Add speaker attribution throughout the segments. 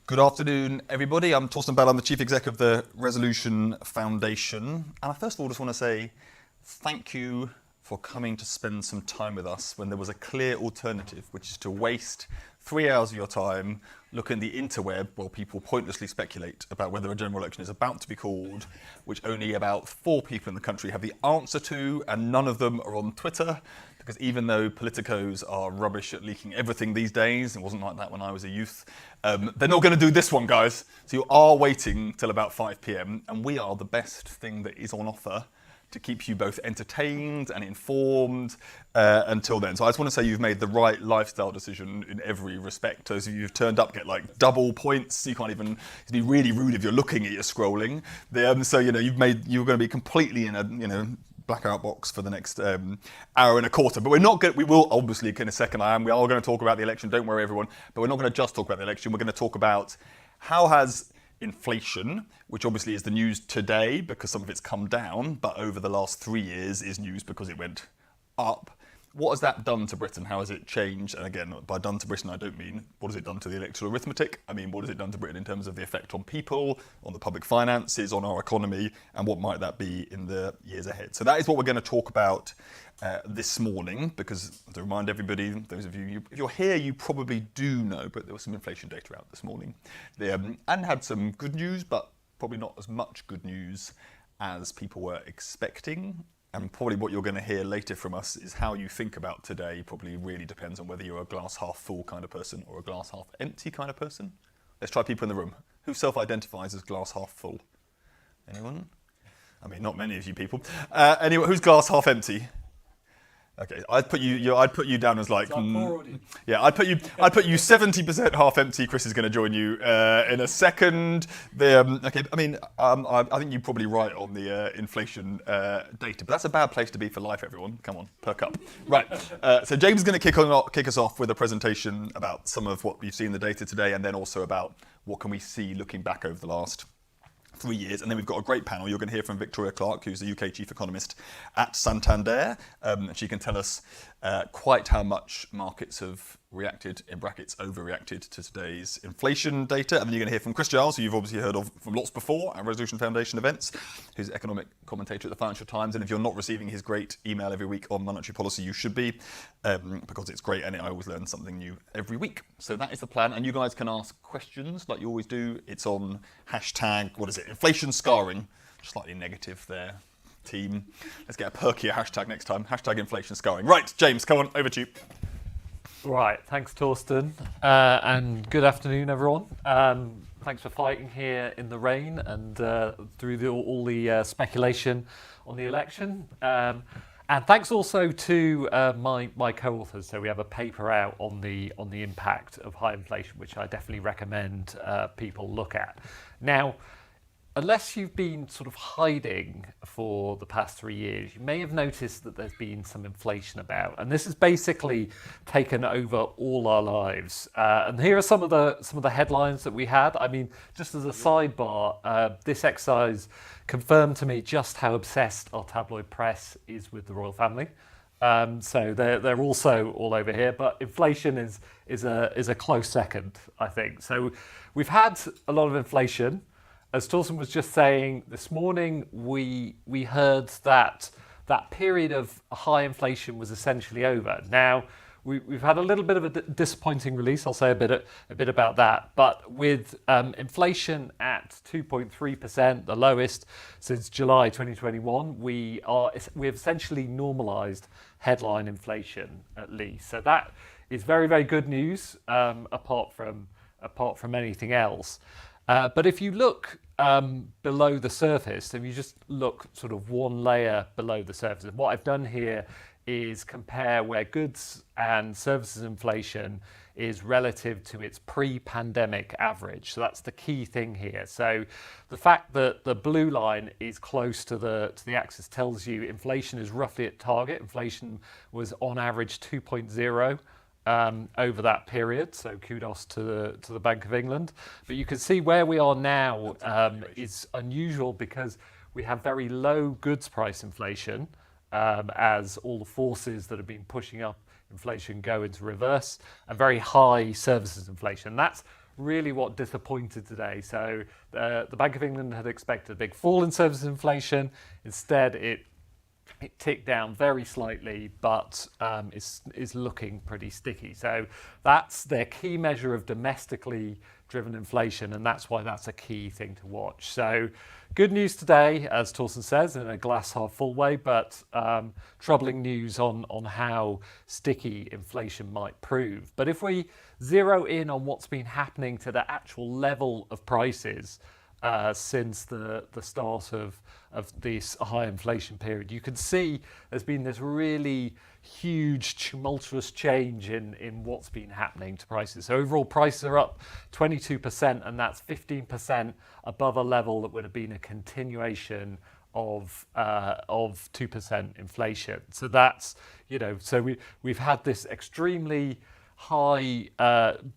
Speaker 1: Good afternoon, everybody. I'm Torsten Bell. I'm the Chief Exec of the Resolution Foundation. And I first of all just want to say thank you for coming to spend some time with us when there was a clear alternative, which is to waste 3 hours of your time looking at the interweb while people pointlessly speculate about whether a general election is about to be called, which only about 4 people in the country have the answer to, and none of them are on Twitter. Because even though politicos are rubbish at leaking everything these days, it wasn't like that when I was a youth, they're not going to do this one, guys. So you are waiting till about 5 p.m, and we are the best thing that is on offer to keep you both entertained and informed until then. So I just want to say you've made the right lifestyle decision in every respect. Those of you who've turned up get like double points. You can't even, it'd be really rude if you're looking at your scrolling. So, you're going to be completely in a, blackout box for the next hour and a quarter. But we will obviously in a second, we are going to talk about the election, don't worry everyone, but we're not going to just talk about the election, we're going to talk about how has inflation, which obviously is the news today because some of it's come down, but over the last 3 years is news because it went up. What has that done to Britain? How has it changed? And again, by done to Britain, I don't mean what has it done to the electoral arithmetic. I mean, what has it done to Britain in terms of the effect on people, on the public finances, on our economy, and what might that be in the years ahead? So that is what we're going to talk about this morning, because to remind everybody, those of you, if you're here, you probably do know, but there was some inflation data out this morning. And had some good news, but probably not as much good news as people were expecting. And probably what you're going to hear later from us is how you think about today probably really depends on whether you're a glass half full kind of person or a glass half empty kind of person. Let's try people in the room. Who self-identifies as glass half full? Anyone? I mean, not many of you people. Anyone who's glass half empty? Okay, I'd put you down as like, I'd put you 70% half empty. Chris is going to join you in a second. I think you're probably right on the inflation data, but that's a bad place to be for life, everyone. Come on, perk up. Right, so James is going to kick us off with a presentation about some of what we've seen in the data today, and then also about what can we see looking back over the last 3 years, and then we've got a great panel. You're going to hear from Victoria Clark, who's the UK Chief Economist at Santander, and she can tell us quite how much markets have reacted, in brackets, overreacted to today's inflation data. And then you're going to hear from Chris Giles, who you've obviously heard of from lots before at Resolution Foundation events, who's economic commentator at the Financial Times. And if you're not receiving his great email every week on monetary policy, you should be, because it's great and I always learn something new every week. So that is the plan. And you guys can ask questions like you always do. It's on hashtag, what is it, inflation scarring. Slightly negative there, team. Let's get a perkier hashtag next time. Hashtag inflation scarring. Right, James, come on, over to you.
Speaker 2: Right, thanks Torsten, and good afternoon everyone. Thanks for fighting here in the rain and through all the speculation on the election. And thanks also to my co-authors. So we have a paper out on the impact of high inflation, which I definitely recommend people look at. Now, unless you've been sort of hiding for the past 3 years, you may have noticed that there's been some inflation about, and this has basically taken over all our lives. And here are some of the headlines that we had. I mean, just as a sidebar, this exercise confirmed to me just how obsessed our tabloid press is with the royal family. So they're also all over here, but inflation is a close second, I think. So we've had a lot of inflation. As Torsten was just saying, this morning we heard that period of high inflation was essentially over. Now, we've had a little bit of a disappointing release. I'll say a bit about that. But with inflation at 2.3%, the lowest since July 2021, we have essentially normalised headline inflation at least. So that is very, very good news. Apart from anything else. But if you look below the surface, if you just look sort of one layer below the surface, and what I've done here is compare where goods and services inflation is relative to its pre-pandemic average. So that's the key thing here. So the fact that the blue line is close to the axis tells you inflation is roughly at target. Inflation was on average 2.0. Over that period, so kudos to the Bank of England. But you can see where we are now is unusual because we have very low goods price inflation as all the forces that have been pushing up inflation go into reverse, and very high services inflation. That's really what disappointed today. So the Bank of England had expected a big fall in services inflation. Instead, it ticked down very slightly, but is looking pretty sticky. So that's their key measure of domestically driven inflation, and that's why that's a key thing to watch. So good news today, as Torsten says, in a glass half full way, but troubling news on how sticky inflation might prove. But if we zero in on what's been happening to the actual level of prices since the start of this high inflation period, you can see there's been this really huge tumultuous change in what's been happening to prices. So overall prices are up 22%, and that's 15% above a level that would have been a continuation of 2% inflation. So that's, so we've had this extremely high,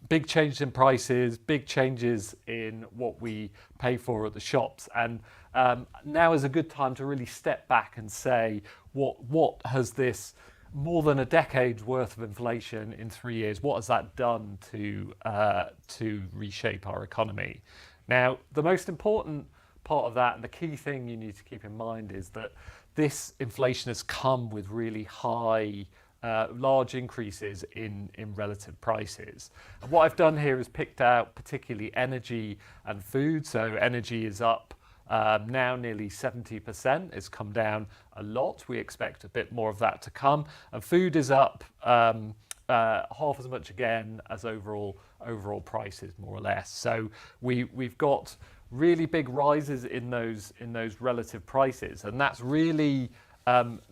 Speaker 2: big changes in prices, big changes in what we pay for at the shops, and now is a good time to really step back and say, what has this more than a decade's worth of inflation in 3 years, what has that done to reshape our economy? Now, the most important part of that, and the key thing you need to keep in mind, is that this inflation has come with really high large increases in relative prices. And what I've done here is picked out particularly energy and food. So energy is up now nearly 70%. It's come down a lot. We expect a bit more of that to come. And food is up half as much again as overall prices, more or less. So we've got really big rises in those relative prices, and that's really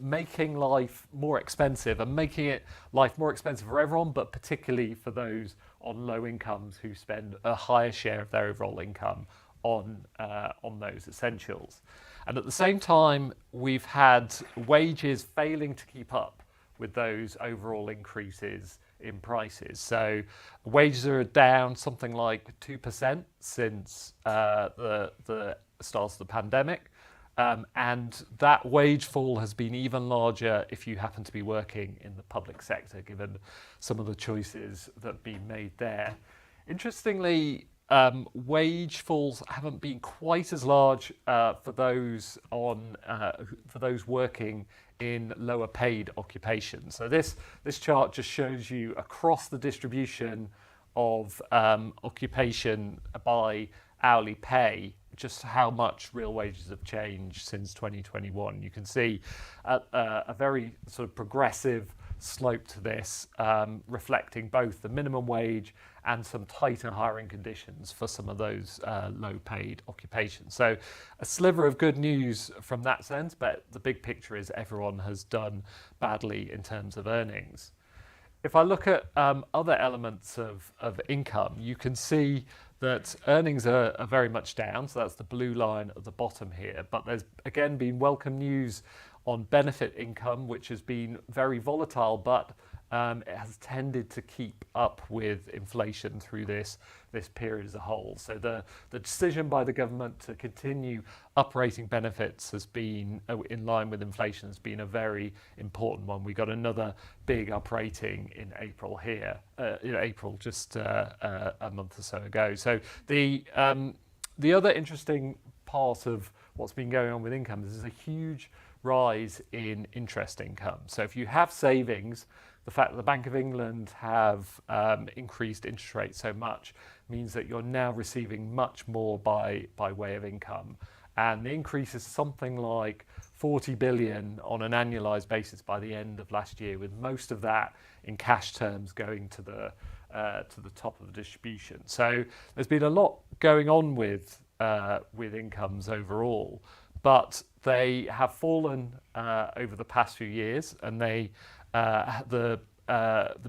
Speaker 2: making life more expensive, and making life more expensive for everyone, but particularly for those on low incomes who spend a higher share of their overall income on those essentials. And at the same time, we've had wages failing to keep up with those overall increases in prices. So wages are down something like 2% since the start of the pandemic. And that wage fall has been even larger if you happen to be working in the public sector, given some of the choices that have been made there. Interestingly, wage falls haven't been quite as large for those working in lower paid occupations. So this chart just shows you across the distribution of occupation by hourly pay just how much real wages have changed since 2021. You can see a very sort of progressive slope to this, reflecting both the minimum wage and some tighter hiring conditions for some of those low-paid occupations. So a sliver of good news from that sense, but the big picture is everyone has done badly in terms of earnings. If I look at other elements of income, you can see that earnings are very much down, so that's the blue line at the bottom here. But there's again been welcome news on benefit income, which has been very volatile, but it has tended to keep up with inflation through this period as a whole. So the decision by the government to continue uprating benefits has been in line with inflation, has been a very important one. We got another big uprating in April here, just a month or so ago. So the other interesting part of what's been going on with income is there's a huge rise in interest income. So if you have savings, the fact that the Bank of England have increased interest rates so much means that you're now receiving much more by way of income. And the increase is something like 40 billion on an annualized basis by the end of last year, with most of that in cash terms going to the top of the distribution. So there's been a lot going on with incomes overall, but they have fallen over the past few years, and the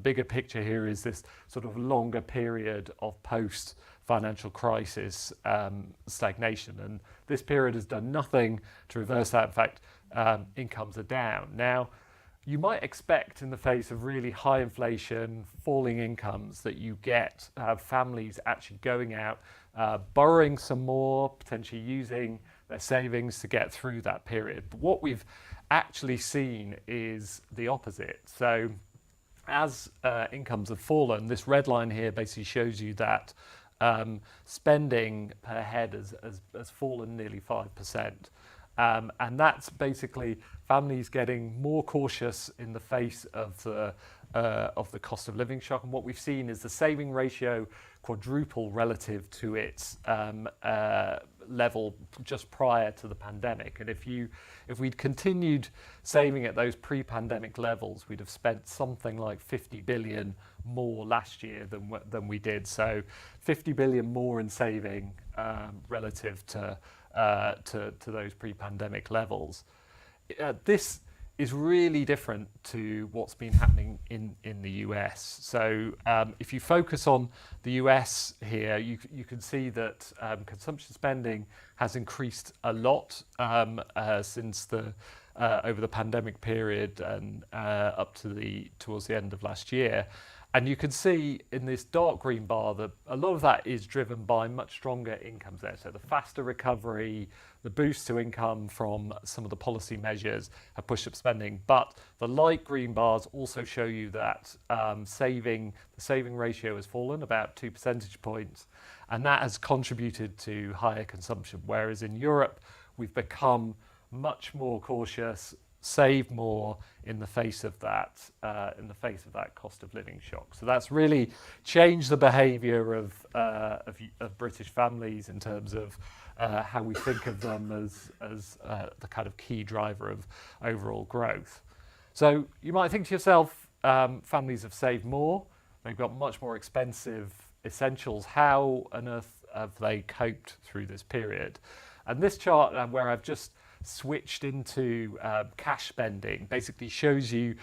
Speaker 2: bigger picture here is this sort of longer period of post-financial crisis stagnation, and this period has done nothing to reverse that. In fact, incomes are down. Now, you might expect in the face of really high inflation, falling incomes, that you get families actually going out, borrowing some more, potentially using their savings to get through that period. But what we've actually seen is the opposite. So as incomes have fallen, this red line here basically shows you that spending per head has fallen nearly 5%. And that's basically families getting more cautious in the face of the cost of living shock. And what we've seen is the saving ratio quadruple relative to its level just prior to the pandemic. And if we'd continued saving at those pre-pandemic levels, we'd have spent something like 50 billion more last year than we did. So 50 billion more in saving relative to those pre-pandemic levels. This is really different to what's been happening in the US. So if you focus on the US here, you can see that consumption spending has increased a lot since over the pandemic period and up to towards the end of last year. And you can see in this dark green bar that a lot of that is driven by much stronger incomes there. So the faster recovery, the boost to income from some of the policy measures have pushed up spending. But the light green bars also show you that the saving ratio has fallen about 2 percentage points. And that has contributed to higher consumption. Whereas in Europe, we've become much more cautious, save more in the face of that cost of living shock. So that's really changed the behaviour of British families in terms of how we think of them as the kind of key driver of overall growth. So you might think to yourself, families have saved more, they've got much more expensive essentials. How on earth have they coped through this period? And this chart where I've just switched into cash spending basically shows you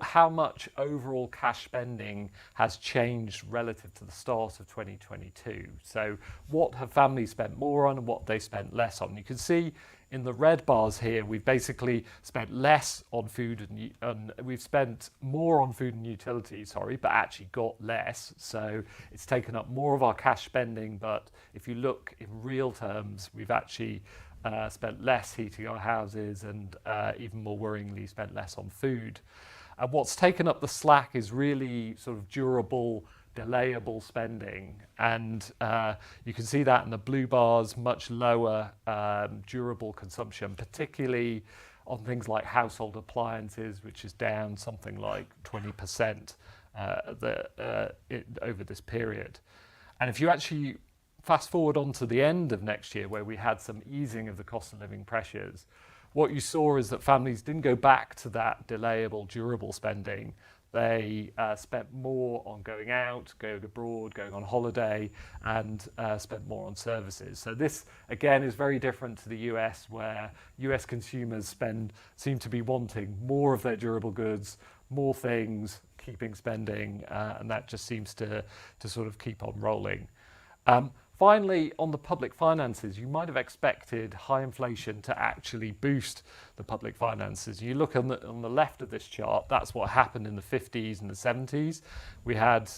Speaker 2: how much overall cash spending has changed relative to the start of 2022. So what have families spent more on and what they spent less on? You can see in the red bars here, we've basically spent less on food and we've spent more on food and utilities, but actually got less. So it's taken up more of our cash spending. But if you look in real terms, we've actually spent less heating our houses and even more worryingly spent less on food. And what's taken up the slack is really sort of durable, delayable spending. And you can see that in the blue bars, much lower durable consumption, particularly on things like household appliances, which is down something like 20% over this period. And if you actually fast forward on to the end of next year, where we had some easing of the cost of living pressures, what you saw is that families didn't go back to that delayable, durable spending. They spent more on going out, going abroad, going on holiday, and spent more on services. So this, again, is very different to the US, where US consumers seem to be wanting more of their durable goods, more things, keeping spending, and that just seems to sort of keep on rolling. Finally, on the public finances, you might have expected high inflation to actually boost the public finances. You look on the left of this chart, that's what happened in the 50s and the 70s. We had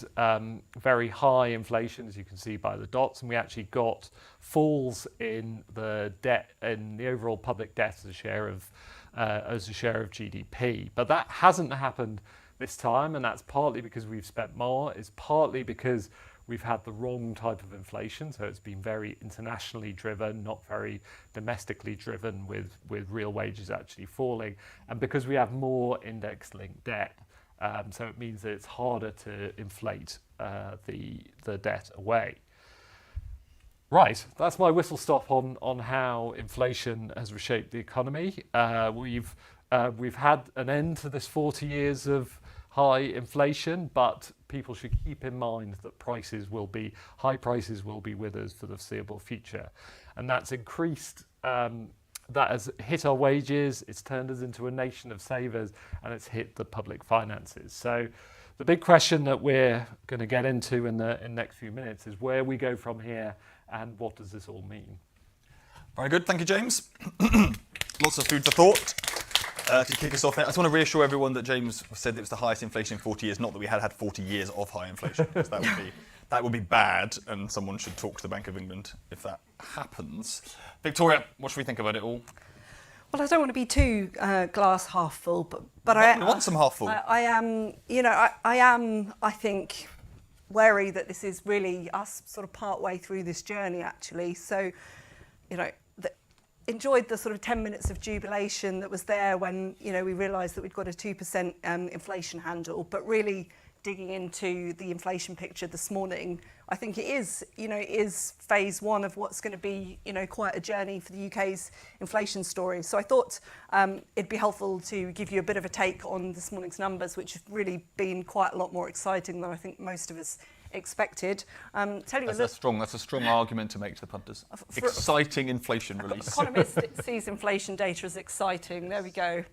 Speaker 2: very high inflation, as you can see by the dots, and we actually got falls in the debt, in the overall public debt as a share of GDP. But that hasn't happened this time, and that's partly because we've spent more. It's partly because we've had the wrong type of inflation, so it's been very internationally driven, not very domestically driven, with real wages actually falling, and because we have more index-linked debt, so it means that it's harder to inflate the debt away. Right, that's my whistle stop on how inflation has reshaped the economy. We've had an end to this 40 years of high inflation, but people should keep in mind that high prices will be with us for the foreseeable future. And that's increased, that has hit our wages, it's turned us into a nation of savers, and it's hit the public finances. So the big question that we're going to get into in the next few minutes is where we go from here and what does this all mean?
Speaker 1: Very good, thank you, James. Lots of food for thought. To kick us off, I just want to reassure everyone that James said it was the highest inflation in 40 years, not that we had 40 years of high inflation, because that would be bad, and someone should talk to the Bank of England if that happens. Victoria, what should we think about it all?
Speaker 3: Well, I don't want to be too glass half full, but
Speaker 1: I want some half full.
Speaker 3: I am, I think, wary that this is really us sort of part way through this journey, actually. So, you know, enjoyed the sort of 10 minutes of jubilation that was there when, you know, we realised that we'd got a 2% inflation handle, but really digging into the inflation picture this morning, I think it is, you know, it is phase one of what's going to be, you know, quite a journey for the UK's inflation story. So I thought it'd be helpful to give you a bit of a take on this morning's numbers, which have really been quite a lot more exciting than I think most of us expected. Tell you
Speaker 1: That's a strong argument to make to the punters. Exciting inflation release.
Speaker 3: Economist sees inflation data as exciting. There we go.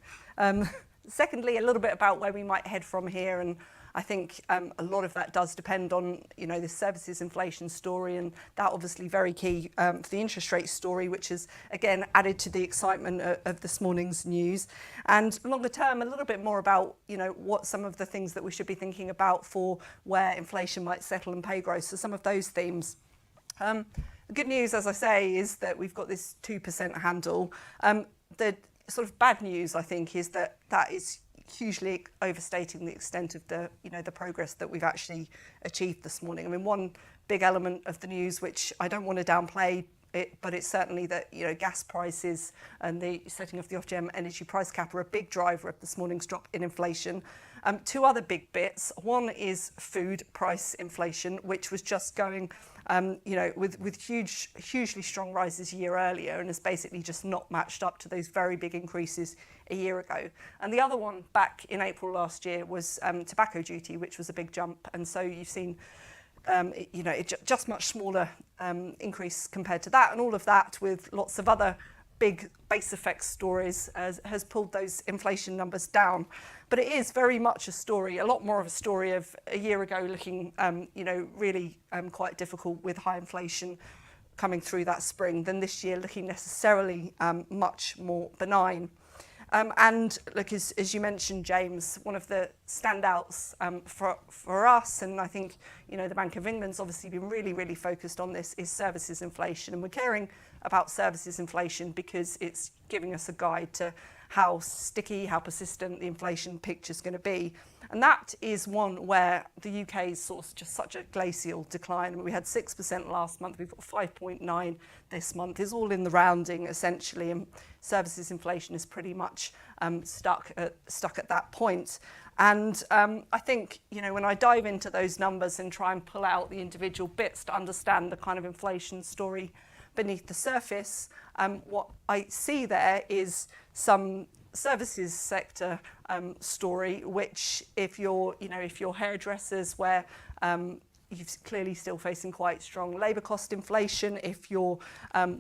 Speaker 3: Secondly, a little bit about where we might head from here, and I think a lot of that does depend on, you know, the services inflation story, and that obviously very key for the interest rate story, which is again added to the excitement of this morning's news. And longer term, a little bit more about, you know, what some of the things that we should be thinking about for where inflation might settle and pay growth. So some of those themes. The good news, as I say, is that we've got this 2% handle. The sort of bad news, I think, is that that is hugely overstating the extent of the, you know, the progress that we've actually achieved this morning. I mean, one big element of the news, which I don't want to downplay it, but it's certainly that, you know, gas prices and the setting of the Ofgem energy price cap are a big driver of this morning's drop in inflation. Two other big bits. One is food price inflation, which was just going, you know, with hugely strong rises a year earlier, and has basically just not matched up to those very big increases a year ago. And the other one back in April last year was tobacco duty, which was a big jump. And so you've seen, you know, just much smaller increase compared to that, and all of that with lots of other big base effects stories has pulled those inflation numbers down. But it is very much a story, a lot more of a story of a year ago looking, you know, really quite difficult with high inflation coming through that spring, than this year looking necessarily much more benign. And look, as you mentioned, James, one of the standouts for us, and I think, you know, the Bank of England's obviously been really focused on this, is services inflation. And we're caring about services inflation because it's giving us a guide to how sticky, how persistent the inflation picture is going to be. And that is one where the UK saw just such a glacial decline. I mean, we had 6% last month, we've got 5.9 this month. It's all in the rounding, essentially, and services inflation is pretty much stuck at that point. And I think, you know, when I dive into those numbers and try and pull out the individual bits to understand the kind of inflation story beneath the surface, what I see there is some services sector story, which if you're hairdressers, where you're clearly still facing quite strong labour cost inflation. If you're,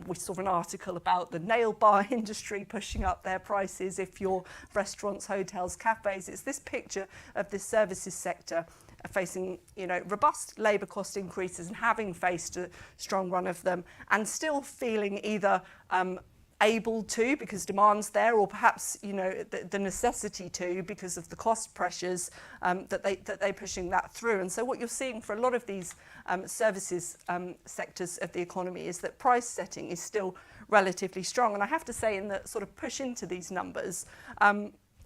Speaker 3: we saw an article about the nail bar industry pushing up their prices. If you're restaurants, hotels, cafes, it's this picture of the services sector facing, you know, robust labour cost increases and having faced a strong run of them, and still feeling either able to, because demand's there, or perhaps, you know, the necessity to, because of the cost pressures that they're pushing that through. And so what you're seeing for a lot of these services sectors of the economy is that price setting is still relatively strong. And I have to say, in the sort of push into these numbers,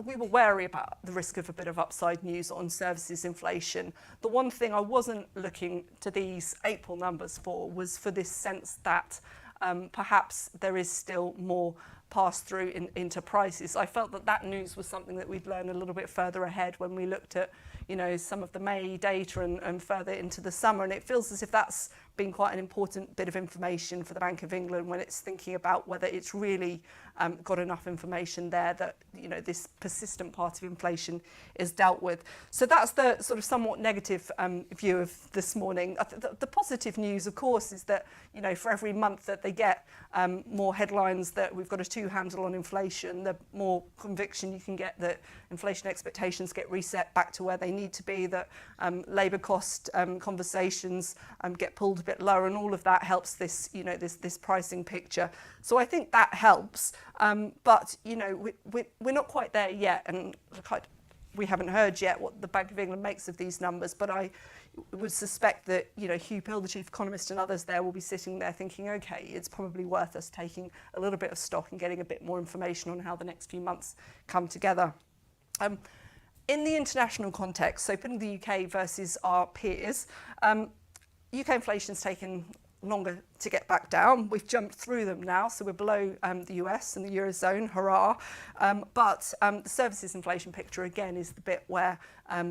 Speaker 3: we were wary about the risk of a bit of upside news on services inflation. The one thing I wasn't looking to these April numbers for was for this sense that perhaps there is still more pass-through into prices. I felt that news was something that we'd learn a little bit further ahead when we looked at, you know, some of the May data and further into the summer. And it feels as if that's been quite an important bit of information for the Bank of England when it's thinking about whether it's really got enough information there that, you know, this persistent part of inflation is dealt with. So that's the sort of somewhat negative view of this morning. The positive news, of course, is that, you know, for every month that they get more headlines that we've got a 2 handle on inflation, the more conviction you can get that inflation expectations get reset back to where they need to be, that labour cost conversations get pulled a bit lower, and all of that helps this, you know, this pricing picture. So I think that helps, but, you know, we're not quite there yet, and we haven't heard yet what the Bank of England makes of these numbers, but I would suspect that, you know, Hugh Pill, the chief economist, and others there will be sitting there thinking, okay, it's probably worth us taking a little bit of stock and getting a bit more information on how the next few months come together. In the international context, so putting the UK versus our peers, UK inflation's taken longer to get back down. We've jumped through them now, so we're below the US and the Eurozone, hurrah. But the services inflation picture, again, is the bit where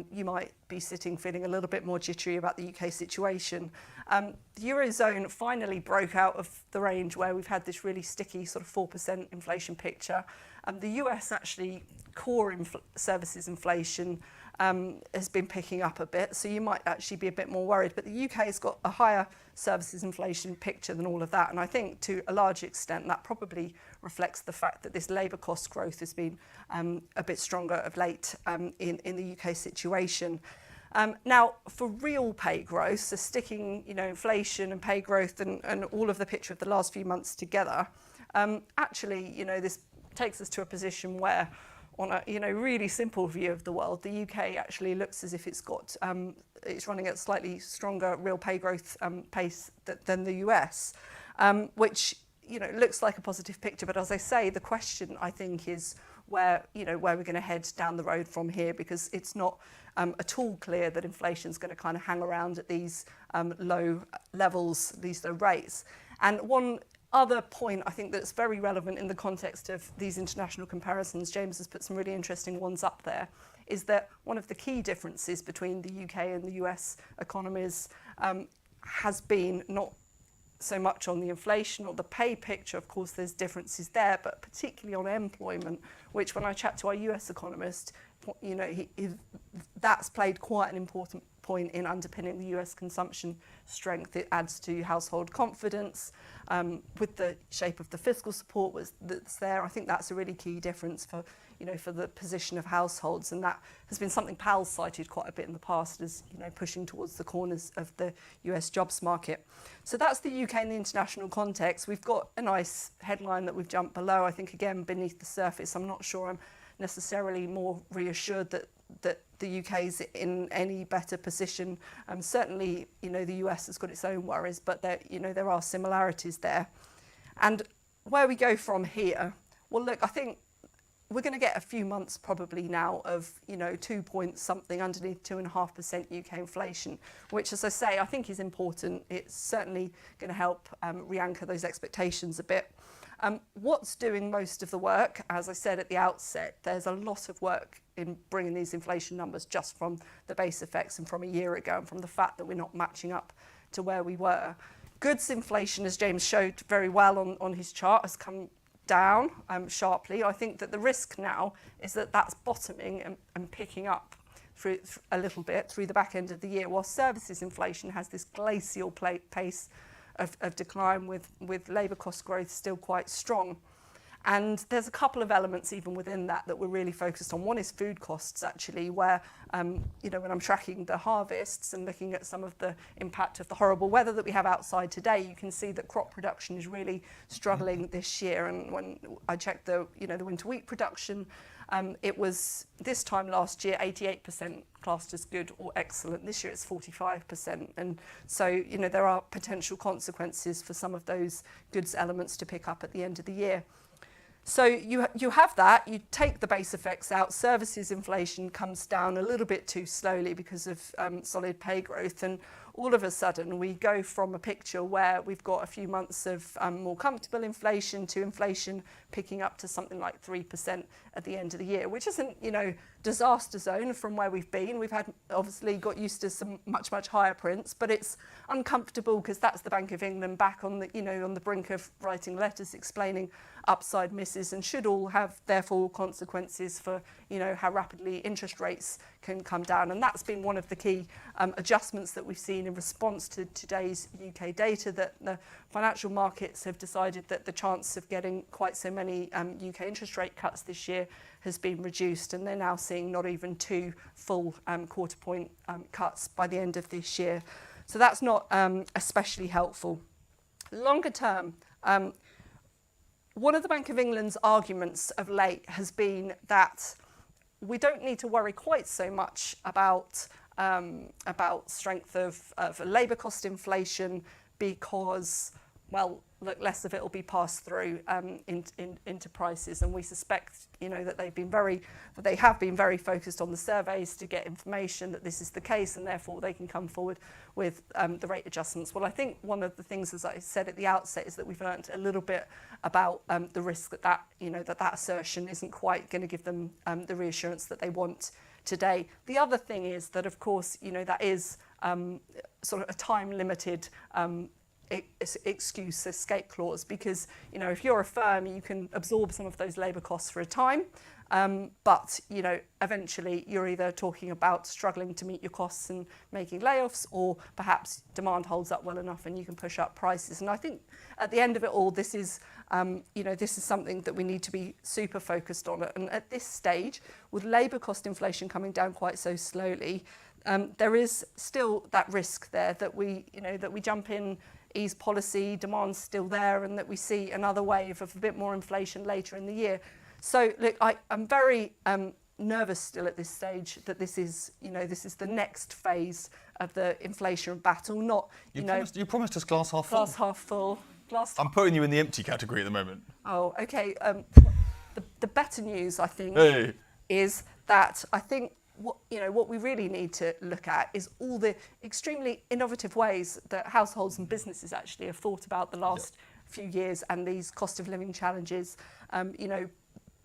Speaker 3: you might be sitting feeling a little bit more jittery about the UK situation. The Eurozone finally broke out of the range where we've had this really sticky sort of 4% inflation picture. The US actually, core services inflation has been picking up a bit, so you might actually be a bit more worried. But the UK has got a higher services inflation picture than all of that, and I think to a large extent that probably reflects the fact that this labour cost growth has been a bit stronger of late in the UK situation. Now, for real pay growth, so sticking inflation and pay growth and all of the picture of the last few months together, actually, this takes us to a position where, on a really simple view of the world, the UK actually looks as if it's got it's running at slightly stronger real pay growth pace than the US, which looks like a positive picture. But as I say, the question I think is where we're going to head down the road from here, because it's not at all clear that inflation's going to kind of hang around at these low levels, these low rates. And one other point I think that's very relevant in the context of these international comparisons, James has put some really interesting ones up there, is that one of the key differences between the UK and the US economies has been not so much on the inflation or the pay picture. Of course, there's differences there, but particularly on employment, which when I chat to our US economist, that's played quite an important point in underpinning the US consumption strength. It adds to household confidence with the shape of the fiscal support that's there. I think that's a really key difference for the position of households, and that has been something Powell's cited quite a bit in the past as pushing towards the corners of the US jobs market. So that's the UK in the international context. We've got a nice headline that we've jumped below. I think again beneath the surface, I'm not sure I'm necessarily more reassured that the UK is in any better position. Certainly, the US has got its own worries, but there are similarities there. And where we go from here, well, look, I think we're going to get a few months probably now of 2 point something underneath 2.5% UK inflation, which, as I say, I think is important. It's certainly going to help re-anchor those expectations a bit. What's doing most of the work? As I said at the outset, there's a lot of work in bringing these inflation numbers just from the base effects and from a year ago, and from the fact that we're not matching up to where we were. Goods inflation, as James showed very well on his chart, has come down sharply. I think that the risk now is that that's bottoming and picking up through a little bit through the back end of the year, while services inflation has this glacial pace of decline with labour cost growth still quite strong. And there's a couple of elements even within that we're really focused on. One is food costs, actually, where, when I'm tracking the harvests and looking at some of the impact of the horrible weather that we have outside today, you can see that crop production is really struggling this year. And when I checked the winter wheat production, it was this time last year 88% classed as good or excellent. This year it's 45%, and so there are potential consequences for some of those goods elements to pick up at the end of the year. So you have that. You take the base effects out. Services inflation comes down a little bit too slowly because of solid pay growth, and all of a sudden we go from a picture where we've got a few months of more comfortable inflation to inflation picking up to something like 3% at the end of the year, which isn't, disaster zone from where we've been. We've obviously got used to some much higher prints, but it's uncomfortable because that's the Bank of England back on the brink of writing letters explaining upside misses, and should all have therefore consequences for how rapidly interest rates can come down. And that's been one of the key adjustments that we've seen in response to today's UK data, that the financial markets have decided that the chance of getting quite so many UK interest rate cuts this year has been reduced, and they're now seeing not even 2 full quarter point cuts by the end of this year. So that's not especially helpful. Longer term, one of the Bank of England's arguments of late has been that we don't need to worry quite so much about strength of labour cost inflation, because well, look, less of it will be passed through into prices, and we suspect, that they have been very focused on the surveys to get information that this is the case, and therefore they can come forward with the rate adjustments. Well, I think one of the things, as I said at the outset, is that we've learned a little bit about the risk that assertion isn't quite going to give them the reassurance that they want today. The other thing is that, of course, that is sort of a time-limited excuse, escape clause, because if you're a firm, you can absorb some of those labour costs for a time, but eventually you're either talking about struggling to meet your costs and making layoffs, or perhaps demand holds up well enough and you can push up prices. And I think at the end of it all, this is something that we need to be super focused on. And at this stage, with labour cost inflation coming down quite so slowly, there is still that risk there that we jump in, ease policy, demand's still there, and that we see another wave of a bit more inflation later in the year. So look, I'm very nervous still at this stage that this is the next phase of the inflation battle, not
Speaker 1: you promised us glass half full.
Speaker 3: Glass half full.
Speaker 1: I'm putting you in the empty category at the moment.
Speaker 3: Oh, okay. The better news, I think,
Speaker 1: Hey.
Speaker 3: is that I think what we really need to look at is all the extremely innovative ways that households and businesses actually have thought about the last few years and these cost of living challenges.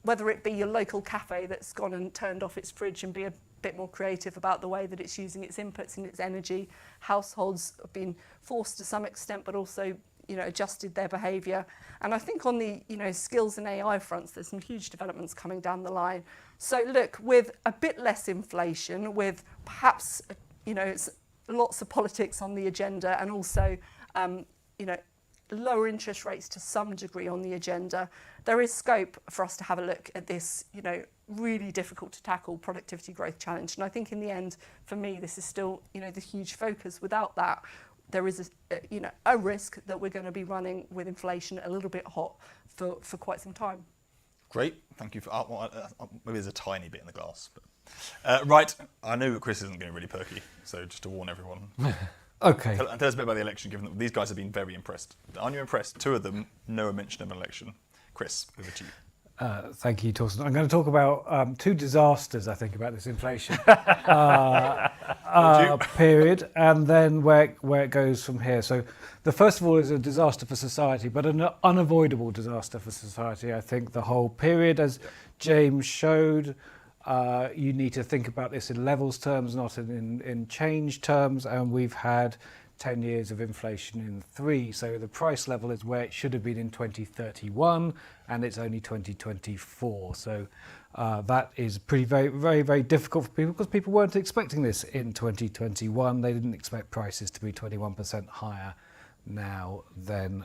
Speaker 3: Whether it be your local cafe that's gone and turned off its fridge and be a bit more creative about the way that it's using its inputs and its energy. Households have been forced to some extent, but also adjusted their behaviour. And I think on the skills and AI fronts, there's some huge developments coming down the line. So look, with a bit less inflation, with perhaps it's lots of politics on the agenda, and also lower interest rates to some degree on the agenda, there is scope for us to have a look at this really difficult to tackle productivity growth challenge. And I think in the end, for me, this is still the huge focus. Without that, there is a risk that we're going to be running with inflation a little bit hot for quite some time.
Speaker 1: Great, thank you for maybe there's a tiny bit in the glass. But, right, I know that Chris isn't getting really perky, so just to warn everyone.
Speaker 4: Okay.
Speaker 1: Tell us a bit about the election, given that these guys have been very impressed. Aren't you impressed? Two of them, no mention of an election. Chris, over to you.
Speaker 4: Thank you, Torsten. I'm going to talk about two disasters, I think, about this inflation period, and then where it goes from here. So the first of all is a disaster for society, but an unavoidable disaster for society. I think the whole period, as James showed, you need to think about this in levels terms, not in change terms, and we've had 10 years of inflation in 3, so the price level is where it should have been in 2031, and it's only 2024. So that is very, very, very difficult for people, because people weren't expecting this in 2021. They didn't expect prices to be 21% higher now than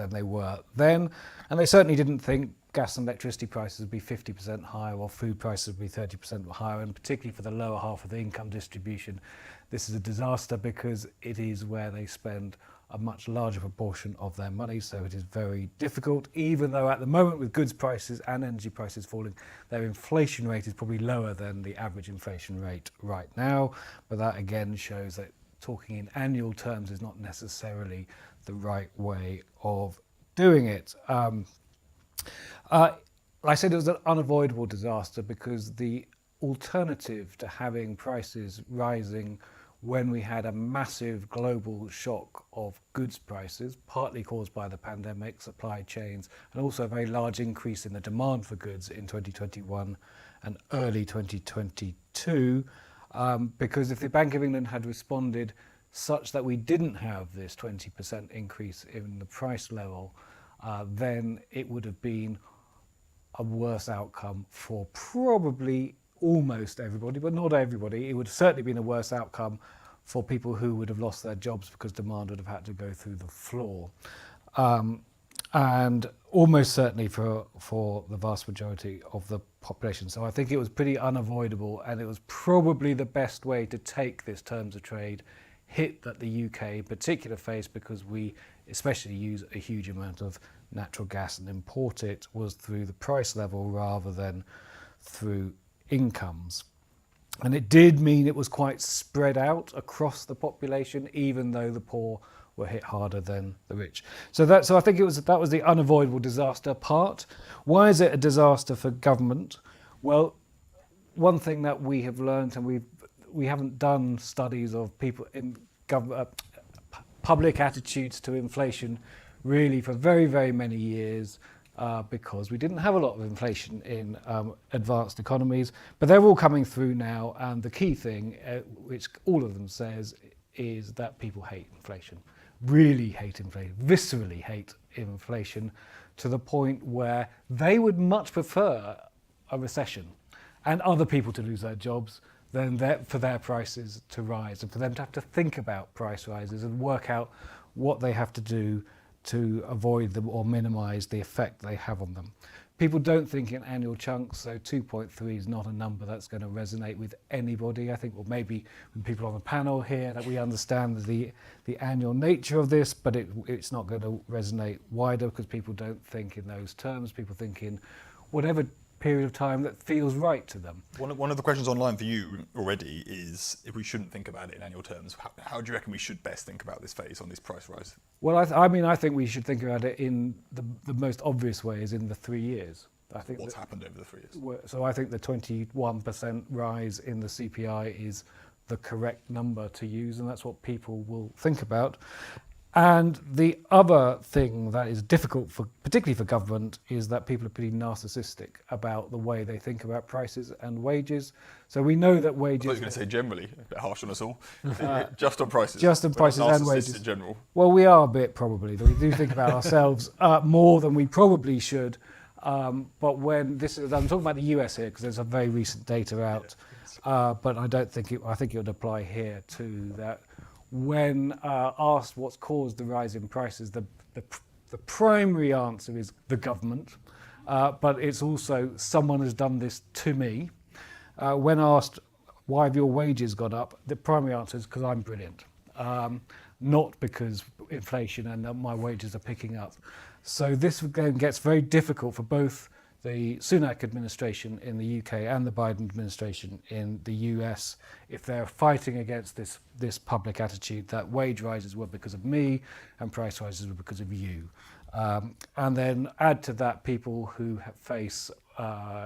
Speaker 4: they were then, and they certainly didn't think gas and electricity prices would be 50% higher, or food prices would be 30% higher, and particularly for the lower half of the income distribution, this is a disaster, because it is where they spend a much larger proportion of their money. So it is very difficult, even though at the moment, with goods prices and energy prices falling, their inflation rate is probably lower than the average inflation rate right now. But that again shows that talking in annual terms is not necessarily the right way of doing it. I said it was an unavoidable disaster, because the alternative to having prices rising when we had a massive global shock of goods prices, partly caused by the pandemic, supply chains, and also a very large increase in the demand for goods in 2021 and early 2022, because if the Bank of England had responded such that we didn't have this 20% increase in the price level, then it would have been a worse outcome for probably almost everybody, but not everybody. It would have certainly been a worse outcome for people who would have lost their jobs, because demand would have had to go through the floor. And almost certainly for the vast majority of the population. So I think it was pretty unavoidable, and it was probably the best way to take this terms of trade hit that the UK in particular faced, because we especially use a huge amount of natural gas and import it, was through the price level rather than through incomes. And it did mean it was quite spread out across the population, even though the poor were hit harder than the rich. So I think that was the unavoidable disaster part. Why is it a disaster for government? Well, one thing that we have learned, and we haven't done studies of people in public attitudes to inflation really for very, very many years, because we didn't have a lot of inflation in advanced economies, but they're all coming through now. And the key thing, which all of them says, is that people hate inflation, really hate inflation, viscerally hate inflation, to the point where they would much prefer a recession and other people to lose their jobs than for their prices to rise, and for them to have to think about price rises and work out what they have to do to avoid them or minimise the effect they have on them. People don't think in annual chunks, so 2.3 is not a number that's going to resonate with anybody. I think, well, maybe when people on the panel here, that we understand the annual nature of this, but it's not going to resonate wider because people don't think in those terms. People think in whatever period of time that feels right to them.
Speaker 1: One of the questions online for you already is if we shouldn't think about it in annual terms. How do you reckon we should best think about this phase on this price rise?
Speaker 4: Well, I think we should think about it in the most obvious way, is in the 3 years. I think
Speaker 1: What's happened over the 3 years?
Speaker 4: So I think the 21% rise in the CPI is the correct number to use, and that's what people will think about. And the other thing that is difficult, particularly for government, is that people are pretty narcissistic about the way they think about prices and wages. So we know that wages...
Speaker 1: I was going to say generally, a bit harsh on us all. Just on prices.
Speaker 4: Just on prices and wages.
Speaker 1: In general.
Speaker 4: Well, we are a bit probably. We do think about ourselves more than we probably should. But when I'm talking about the US here because there's some very recent data out. But I think it would apply here too, that when asked what's caused the rise in prices, the primary answer is the government, but it's also someone has done this to me. When asked why have your wages gone up, the primary answer is because I'm brilliant, not because inflation and my wages are picking up. So this again gets very difficult for both the Sunak administration in the UK and the Biden administration in the US, if they're fighting against this public attitude that wage rises were because of me and price rises were because of you. And then add to that people who face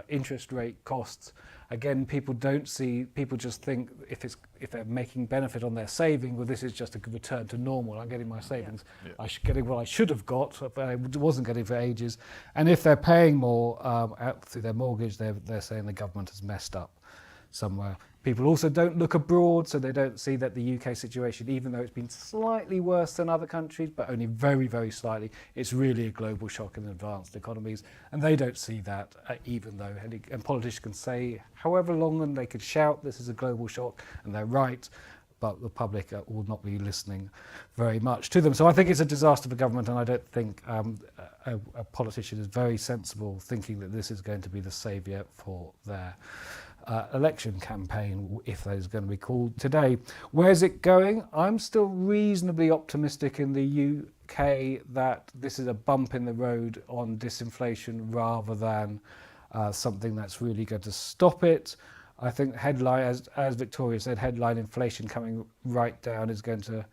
Speaker 4: interest rate costs. Again, people just think if they're making benefit on their saving, well, this is just a return to normal. I'm getting my savings. Yeah. I'm getting what I should have got, but I wasn't getting for ages. And if they're paying more out through their mortgage, they're saying the government has messed up somewhere. People also don't look abroad, so they don't see that the UK situation, even though it's been slightly worse than other countries, but only very, very slightly, it's really a global shock in advanced economies. And they don't see that, even though, and politicians can say however long and they could shout this is a global shock, and they're right, but the public will not be listening very much to them. So I think it's a disaster for government, and I don't think a politician is very sensible thinking that this is going to be the saviour for their election campaign, if that is going to be called today. Where's it going? I'm still reasonably optimistic in the UK that this is a bump in the road on disinflation rather than something that's really going to stop it. I think headline, as Victoria said, headline inflation coming right down is going to,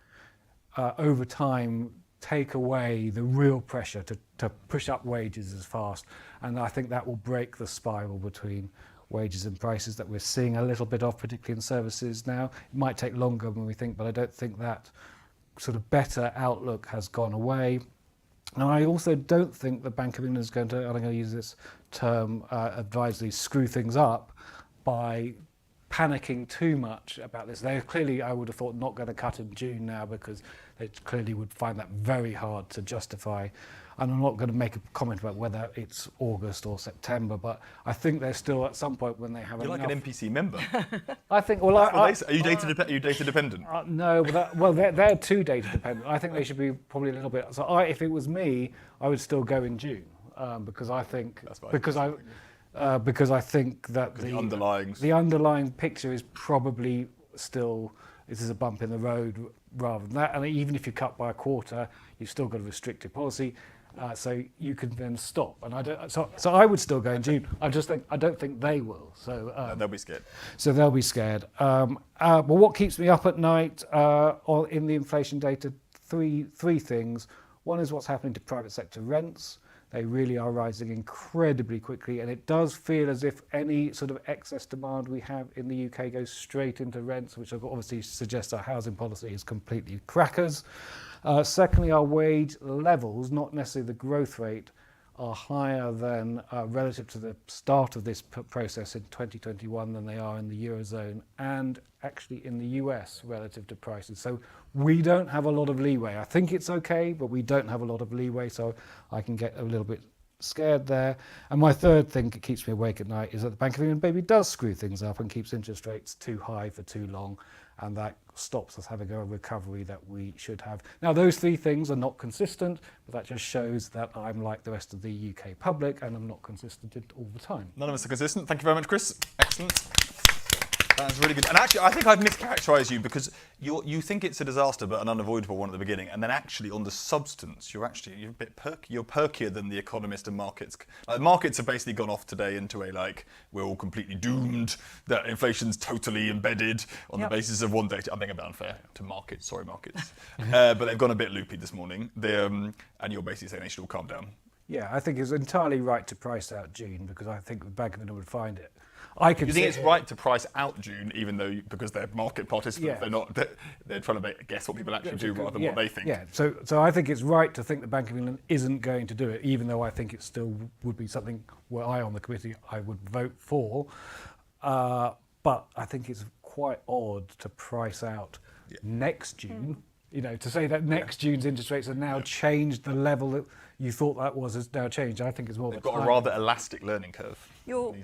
Speaker 4: over time, take away the real pressure to push up wages as fast. And I think that will break the spiral between wages and prices that we're seeing a little bit of, particularly in services now. It might take longer than we think, but I don't think that sort of better outlook has gone away. And I also don't think the Bank of England is going to, and I'm going to use this term advisedly, screw things up by panicking too much about this. They're clearly, I would have thought, not going to cut in June now because they clearly would find that very hard to justify. And I'm not going to make a comment about whether it's August or September, but I think they're still at some point when they have
Speaker 1: You're
Speaker 4: enough.
Speaker 1: like an NPC member.
Speaker 4: I think. Well,
Speaker 1: are you data dependent?
Speaker 4: No, but they're too data dependent. I think they should be probably a little bit. So if it was me, I would still go in June because I think because I think that the underlying picture is probably still this is a bump in the road rather than that. And even if you cut by a quarter, you've still got a restrictive policy. So you can then stop. And I don't. So I would still go in June. I don't think they will. So
Speaker 1: They'll be scared.
Speaker 4: So they'll be scared. Well, what keeps me up at night or in the inflation data? Three things. One is what's happening to private sector rents. They really are rising incredibly quickly, and it does feel as if any sort of excess demand we have in the UK goes straight into rents, which obviously suggests our housing policy is completely crackers. Secondly, our wage levels, not necessarily the growth rate, are higher than relative to the start of this process in 2021 than they are in the Eurozone and actually in the US relative to prices. So we don't have a lot of leeway. I think it's okay, but we don't have a lot of leeway, so I can get a little bit scared there. And my third thing that keeps me awake at night is that the Bank of England maybe does screw things up and keeps interest rates too high for too long, and that stops us having a recovery that we should have. Now, those three things are not consistent, but that just shows that I'm like the rest of the UK public, and I'm not consistent all the time.
Speaker 1: None of us are consistent. Thank you very much, Chris. Excellent. That's really good. And actually, I think I've mischaracterised you because you think it's a disaster, but an unavoidable one at the beginning. And then actually, on the substance, you're a bit perky. You're perkier than the Economist and markets. Markets have basically gone off today into we're all completely doomed, that inflation's totally embedded on the basis of one data. I'm being a bit unfair to markets. Sorry, markets. But they've gone a bit loopy this morning. And you're basically saying they should all calm down.
Speaker 4: Yeah, I think it's entirely right to price out June because I think the Bank of England would find it.
Speaker 1: You think it's right to price out June, even though because they're market participants, they're trying to guess what people actually do rather than what they think.
Speaker 4: Yeah. So I think it's right to think the Bank of England isn't going to do it, even though I think it still would be something where I on the committee I would vote for. But I think it's quite odd to price out next June. To say that next June's interest rates have now changed the level that you thought that has now changed. I think it's more.
Speaker 1: They've got a rather elastic learning curve.
Speaker 3: Your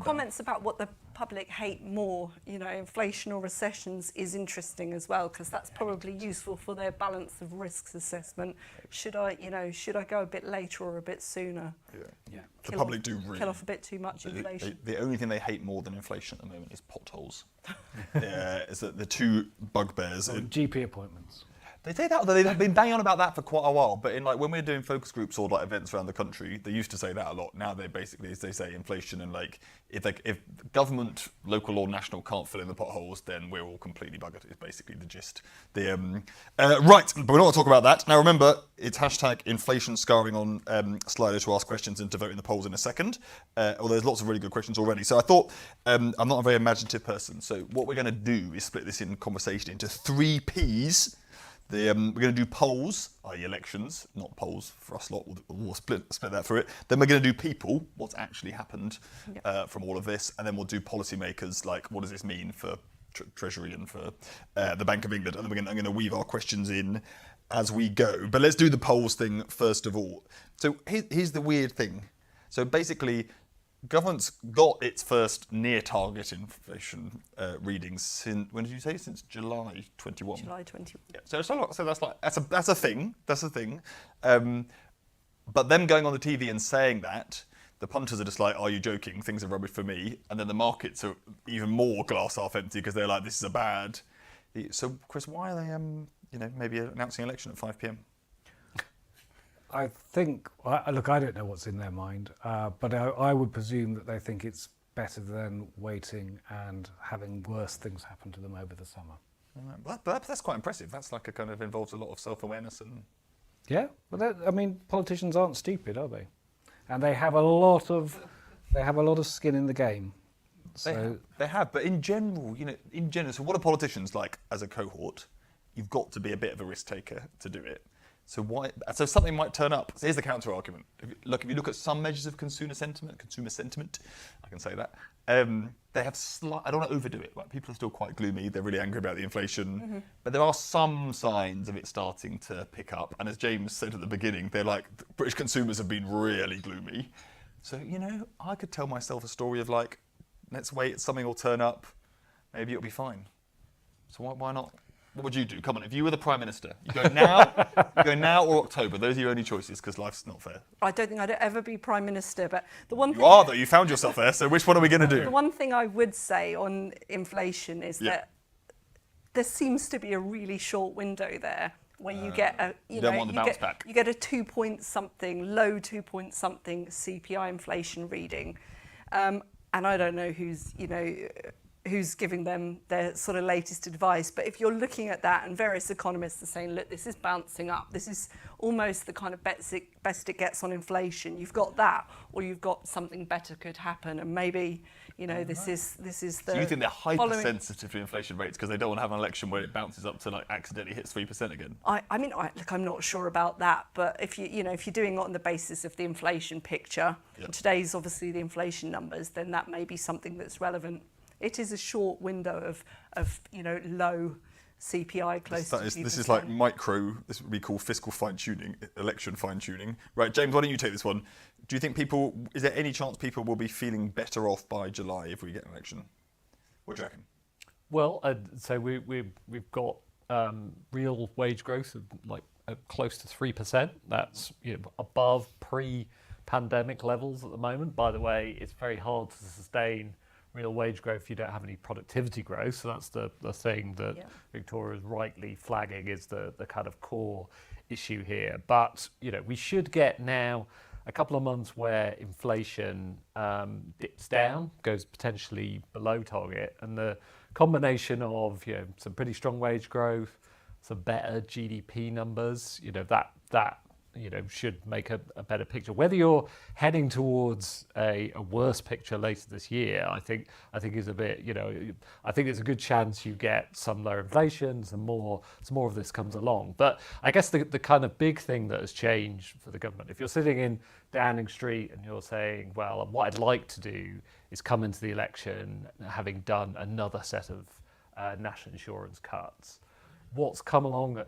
Speaker 3: comments about what the public hate more, inflation or recessions, is interesting as well, because that's probably useful for their balance of risks assessment. Should I go a bit later or a bit sooner?
Speaker 1: Yeah. The public do really
Speaker 3: kill off a bit too much inflation.
Speaker 1: The only thing they hate more than inflation at the moment is potholes. Is that the two bugbears?
Speaker 4: GP appointments.
Speaker 1: They say that, although they've been banging on about that for quite a while. But in when we're doing focus groups or events around the country, they used to say that a lot. Now they say inflation and if government, local or national, can't fill in the potholes, then we're all completely buggered. Is basically the gist. Right, but we're not going to talk about that now. Remember, it's #inflation scarring on Slido to ask questions and to vote in the polls in a second. Although there's lots of really good questions already. So I thought I'm not a very imaginative person. So what we're going to do is split this in conversation into 3 Ps. We're going to do polls, i.e. elections, not polls for us lot, we'll split that through it. Then we're going to do people, what's actually happened from all of this, and then we'll do policymakers, what does this mean for Treasury and for the Bank of England, and then I'm going to weave our questions in as we go. But let's do the polls thing first of all. So here's the weird thing. So basically, government's got its first near target inflation readings since, when did you say? Since July 21.
Speaker 3: July 21.
Speaker 1: Yeah, that's a thing. That's a thing. But them going on the TV and saying that, the punters are just like, "Are you joking? Things are rubbish for me." And then the markets are even more glass half empty because they're like, "This is a bad." So, Chris, why are they, maybe announcing an election at 5 p.m?
Speaker 4: I think, look, I don't know what's in their mind, but I would presume that they think it's better than waiting and having worse things happen to them over the summer.
Speaker 1: But that's quite impressive. That's a kind of involves a lot of self-awareness and.
Speaker 4: Yeah, but politicians aren't stupid, are they? And they have a lot of skin in the game. So
Speaker 1: they have, but in general, so what are politicians like as a cohort? You've got to be a bit of a risk taker to do it. So something might turn up. So here's the counter argument. If you look at some measures of consumer sentiment, I can say that, they have I don't want to overdo it. People are still quite gloomy. They're really angry about the inflation, but there are some signs of it starting to pick up. And as James said at the beginning, they're British consumers have been really gloomy. So I could tell myself a story of let's wait, something will turn up, maybe it'll be fine. So why not? What would you do? Come on, if you were the Prime Minister, you go now or October. Those are your only choices because life's not fair.
Speaker 3: I don't think I'd ever be Prime Minister, but the one thing...
Speaker 1: You are, though. You found yourself there, so which one are we going to do?
Speaker 3: The one thing I would say on inflation is that there seems to be a really short window there where you get a
Speaker 1: you don't want the bounce back.
Speaker 3: You get a 2 point something, low 2 point something CPI inflation reading, and I don't know who's giving them their sort of latest advice. But if you're looking at that, and various economists are saying, look, this is bouncing up. This is almost the kind of best it gets on inflation. You've got that, or you've got something better could happen, and maybe this is the.
Speaker 1: So you think they're hypersensitive to inflation rates because they don't want to have an election where it bounces up to accidentally hits 3% again?
Speaker 3: Look, I'm not sure about that, but if you're doing it on the basis of the inflation picture, and today's obviously the inflation numbers, then that may be something that's relevant. It is a short window of low CPI close to 2%.
Speaker 1: This is like micro. This would be called fiscal fine tuning, election fine tuning. Right, James, why don't you take this one? Do you think is there any chance people will be feeling better off by July if we get an election? What do you reckon?
Speaker 2: Well, so we've got real wage growth of close to 3%. That's above pre-pandemic levels at the moment. By the way, it's very hard to sustain real wage growth if you don't have any productivity growth. So that's the thing that Victoria is rightly flagging is the kind of core issue here. But we should get now a couple of months where inflation dips down, goes potentially below target, and the combination of some pretty strong wage growth, some better GDP numbers, that should make a better picture. Whether you're heading towards a worse picture later this year, I think is a bit, I think there's a good chance you get some lower inflation, some more of this comes along. But I guess the kind of big thing that has changed for the government, if you're sitting in Downing Street and you're saying, well, what I'd like to do is come into the election having done another set of national insurance cuts. What's come along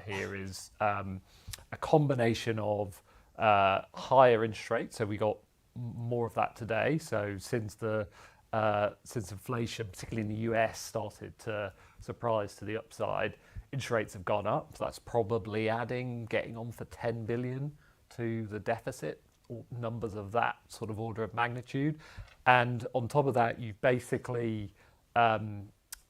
Speaker 2: here is a combination of higher interest rates. So we got more of that today. So since inflation, particularly in the US, started to surprise to the upside, interest rates have gone up. So that's probably getting on for 10 billion to the deficit, or numbers of that sort of order of magnitude. And on top of that, you've basically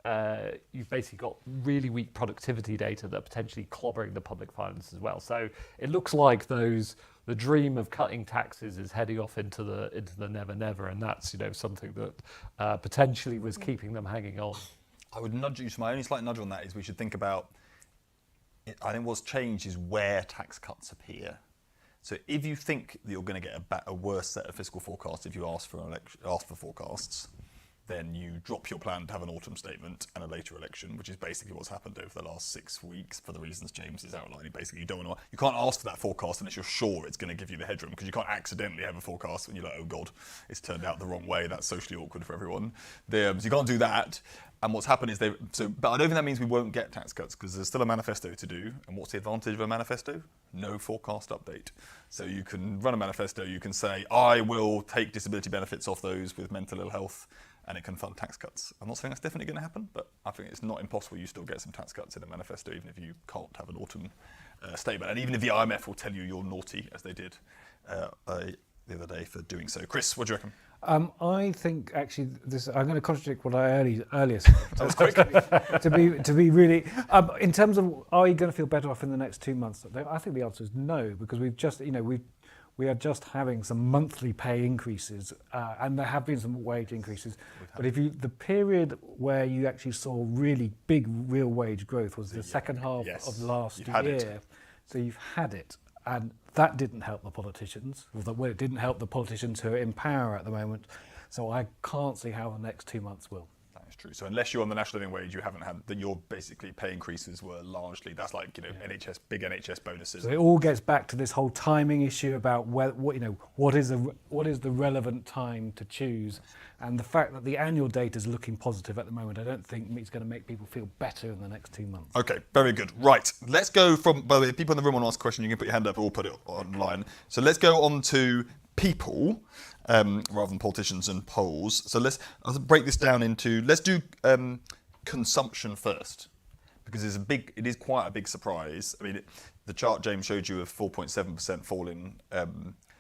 Speaker 2: got really weak productivity data that are potentially clobbering the public finance as well. So it looks like the dream of cutting taxes is heading off into the never, and that's something that potentially was keeping them hanging on.
Speaker 1: I would nudge you. So my only slight nudge on that is we should think about. I think what's changed is where tax cuts appear. So if you think that you're going to get a worse set of fiscal forecasts if you ask for forecasts, then you drop your plan to have an autumn statement and a later election, which is basically what's happened over the last 6 weeks for the reasons James is outlining. Basically, you can't ask for that forecast unless you're sure it's going to give you the headroom, because you can't accidentally have a forecast when you're like, oh God, it's turned out the wrong way. That's socially awkward for everyone. So you can't do that. And what's happened is but I don't think that means we won't get tax cuts, because there's still a manifesto to do. And what's the advantage of a manifesto? No forecast update. So you can run a manifesto, you can say, I will take disability benefits off those with mental ill health, and it can fund tax cuts. I'm not saying that's definitely going to happen, but I think it's not impossible you still get some tax cuts in a manifesto, even if you can't have an autumn statement. And even if the IMF will tell you you're naughty, as they did the other day for doing so. Chris, what do you reckon?
Speaker 4: I think actually I'm going to contradict what I earlier said.
Speaker 1: That was quick.
Speaker 4: to be really in terms of, are you going to feel better off in the next 2 months? I think the answer is no, because we've just we are just having some monthly pay increases, and there have been some wage increases. But the period where you actually saw really big real wage growth was the second half of last year. So you've had it. And that didn't help the politicians. Well, it didn't help the politicians who are in power at the moment. So I can't see how the next 2 months will.
Speaker 1: That is true. So unless you're on the national living wage, you haven't had that. Your basically pay increases were largely. That's like big NHS bonuses.
Speaker 4: So it all gets back to this whole timing issue about what is the relevant time to choose, and the fact that the annual data is looking positive at the moment. I don't think it's going to make people feel better in the next 2 months.
Speaker 1: Okay, very good. Right, let's go from. By the way, if people in the room want to ask a question, you can put your hand up or put it online. So let's go on to people rather than politicians and polls. So I'll break this down into. Let's do consumption first, because it is quite a big surprise. I mean, the chart James showed you of 4.7% fall in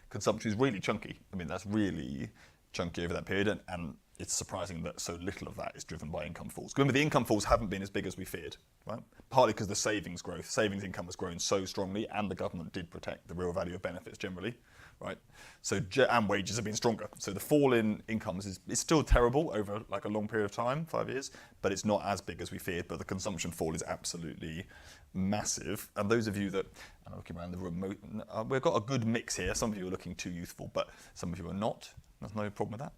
Speaker 1: consumption is really chunky. I mean, that's really chunky over that period, and it's surprising that so little of that is driven by income falls. Remember, the income falls haven't been as big as we feared, right? Partly because the savings income has grown so strongly, and the government did protect the real value of benefits generally, right? So, and wages have been stronger. So the fall in incomes is still terrible over like a long period of time, 5 years, but it's not as big as we feared. But the consumption fall is absolutely massive. And those of you that, and I'm looking around the room, we've got a good mix here. Some of you are looking too youthful, but some of you are not. There's no problem with that.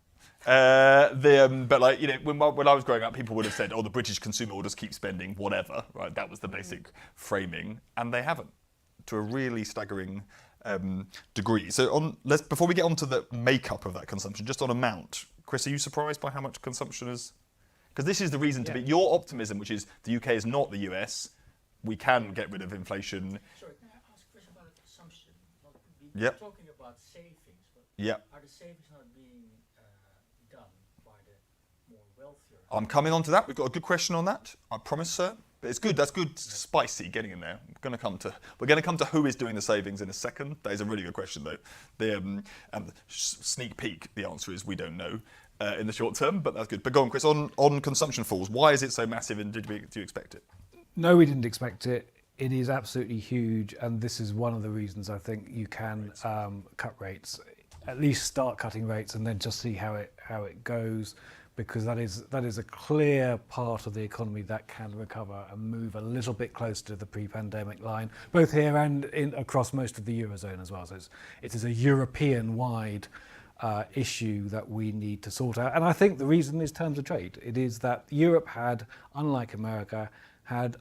Speaker 1: But like, you know, when I was growing up, people would have said, "Oh, the British consumer will just keep spending whatever," right? That was the basic framing, and they haven't, to a really staggering degree. So, before we get on to the makeup of that consumption, just on amount, Chris, are you surprised by how much consumption is? Because this is the reason to be your optimism, which is the UK is not the US. We can get rid of inflation.
Speaker 5: Sorry, can I ask a question about the consumption?
Speaker 1: Yep.
Speaker 5: We're talking about savings, but
Speaker 1: Yep.
Speaker 5: are the savings not being done by the more wealthier?
Speaker 1: I'm coming on to that. We've got a good question on that. I promise, sir. But it's good. That's good, spicy, getting in there. We're going to come to who is doing the savings in a second. That is a really good question, though. And the sneak peek, the answer is we don't know in the short term, but that's good. But go on, Chris. On consumption falls, why is it so massive, and do you expect it?
Speaker 4: No, we didn't expect it. It is absolutely huge, and this is one of the reasons I think you can cut rates, at least start cutting rates, and then just see how it goes, because that is a clear part of the economy that can recover and move a little bit closer to the pre-pandemic line, both here and across most of the Eurozone as well. So it is a European-wide issue that we need to sort out. And I think the reason is terms of trade. It is that Europe had, unlike America, had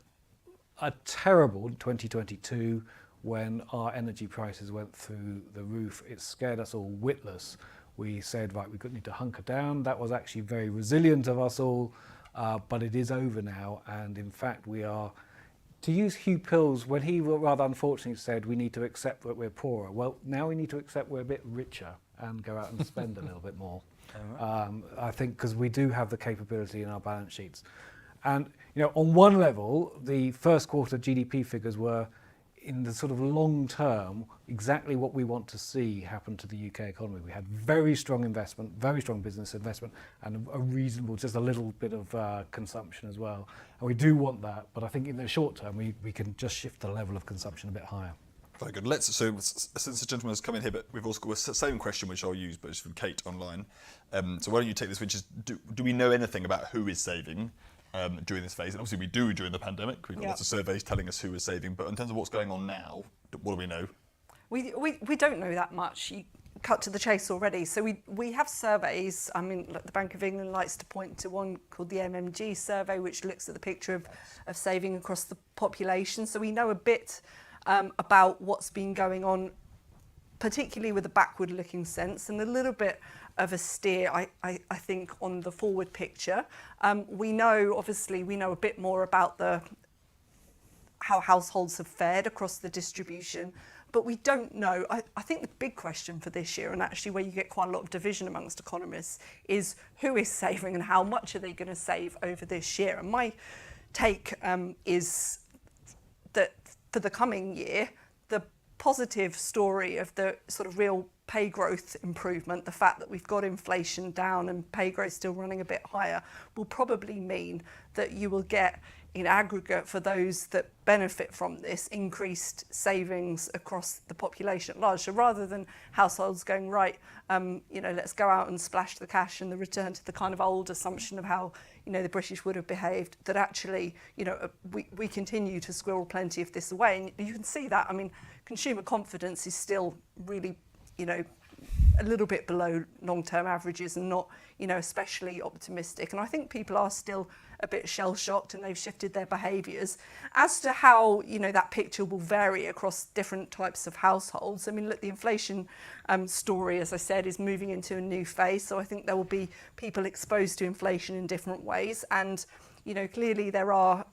Speaker 4: a terrible 2022 when our energy prices went through the roof. It scared us all witless. We said, right, we need to hunker down. That was actually very resilient of us all, but it is over now. And in fact, we are, to use Hugh Pill's, when he rather unfortunately said we need to accept that we're poorer. Well, now we need to accept we're a bit richer and go out and spend a little bit more. I think because we do have the capability in our balance sheets. And you know, on one level, the first quarter GDP figures were, in the sort of long term, exactly what we want to see happen to the UK economy. We had very strong investment, very strong business investment, and a reasonable, just a little bit of consumption as well. And we do want that, but I think in the short term, we can just shift the level of consumption a bit higher.
Speaker 1: Very good. So since the gentleman has come in here, but we've also got the same question which I'll use, but it's from Kate online. So why don't you take this, which is, do we know anything about who is saving during this phase? And obviously we do during the pandemic. We've got lots of surveys telling us who is saving, but in terms of what's going on now, what do we know?
Speaker 3: We don't know that much. You cut to the chase already. So we have surveys. I mean, the Bank of England likes to point to one called the MMG survey, which looks at the picture of saving across the population. So we know a bit about what's been going on, particularly with a backward-looking sense, and a little bit of a steer, I think, on the forward picture. We know a bit more about how households have fared across the distribution, but we don't know. I think the big question for this year, and actually where you get quite a lot of division amongst economists, is who is saving and how much are they going to save over this year. And my take is that for the coming year, the positive story of the sort of real pay growth improvement, the fact that we've got inflation down and pay growth still running a bit higher, will probably mean that you will get, in aggregate, for those that benefit from this, increased savings across the population at large. So rather than households going, right, let's go out and splash the cash and the return to the kind of old assumption of how, the British would have behaved, that actually, we continue to squirrel plenty of this away. And you can see that. I mean, consumer confidence is still really, a little bit below long-term averages and not, especially optimistic. And I think people are still a bit shell-shocked and they've shifted their behaviours. As to how, that picture will vary across different types of households, I mean, look, the inflation story, as I said, is moving into a new phase. So I think there will be people exposed to inflation in different ways. And, clearly there are,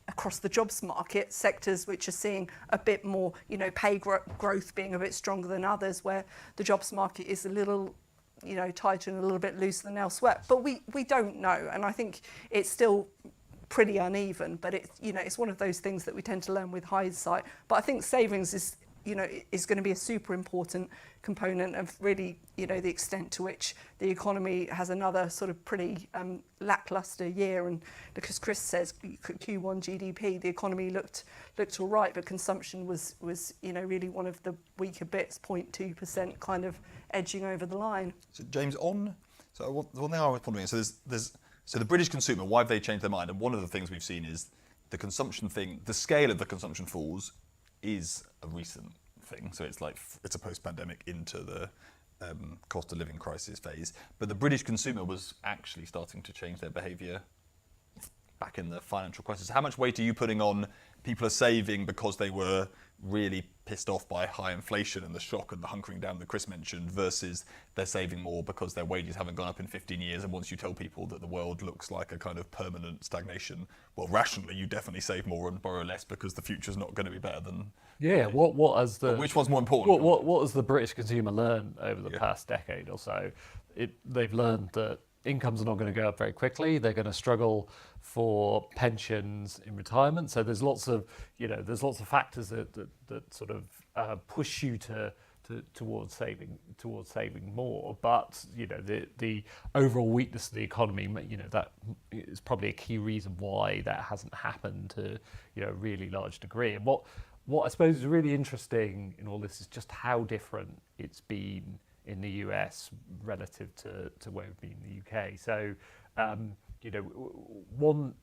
Speaker 3: across the jobs market, sectors which are seeing a bit more, pay growth being a bit stronger than others, where the jobs market is a little, tighter and a little bit looser than elsewhere. But we don't know, and I think it's still pretty uneven. But it's one of those things that we tend to learn with hindsight. But I think savings is is going to be a super important component of really, the extent to which the economy has another sort of pretty lackluster year. And because Chris says Q1 GDP, the economy looked all right, but consumption was really one of the weaker bits, 0.2% kind of edging over the line.
Speaker 1: So James, one thing I was wondering, so the British consumer, why have they changed their mind? And one of the things we've seen is the consumption thing, the scale of the consumption falls is a recent thing. So it's a post-pandemic into the cost of living crisis phase. But the British consumer was actually starting to change their behaviour back in the financial crisis. How much weight are you putting on people are saving because they were really pissed off by high inflation and the shock and the hunkering down that Chris mentioned, versus they're saving more because their wages haven't gone up in 15 years, and once you tell people that the world looks like a kind of permanent stagnation, well, rationally you definitely save more and borrow less because the future's not going to be better than...
Speaker 2: Yeah,
Speaker 1: which one's more important?
Speaker 2: What has the British consumer learned over the past decade or so? They've learned that incomes are not going to go up very quickly. They're going to struggle for pensions in retirement. So there's lots of factors that sort of push you towards saving more. But the overall weakness of the economy, that is probably a key reason why that hasn't happened to a really large degree. And what I suppose is really interesting in all this is just how different it's been in the US relative to where we've been in the UK. So, one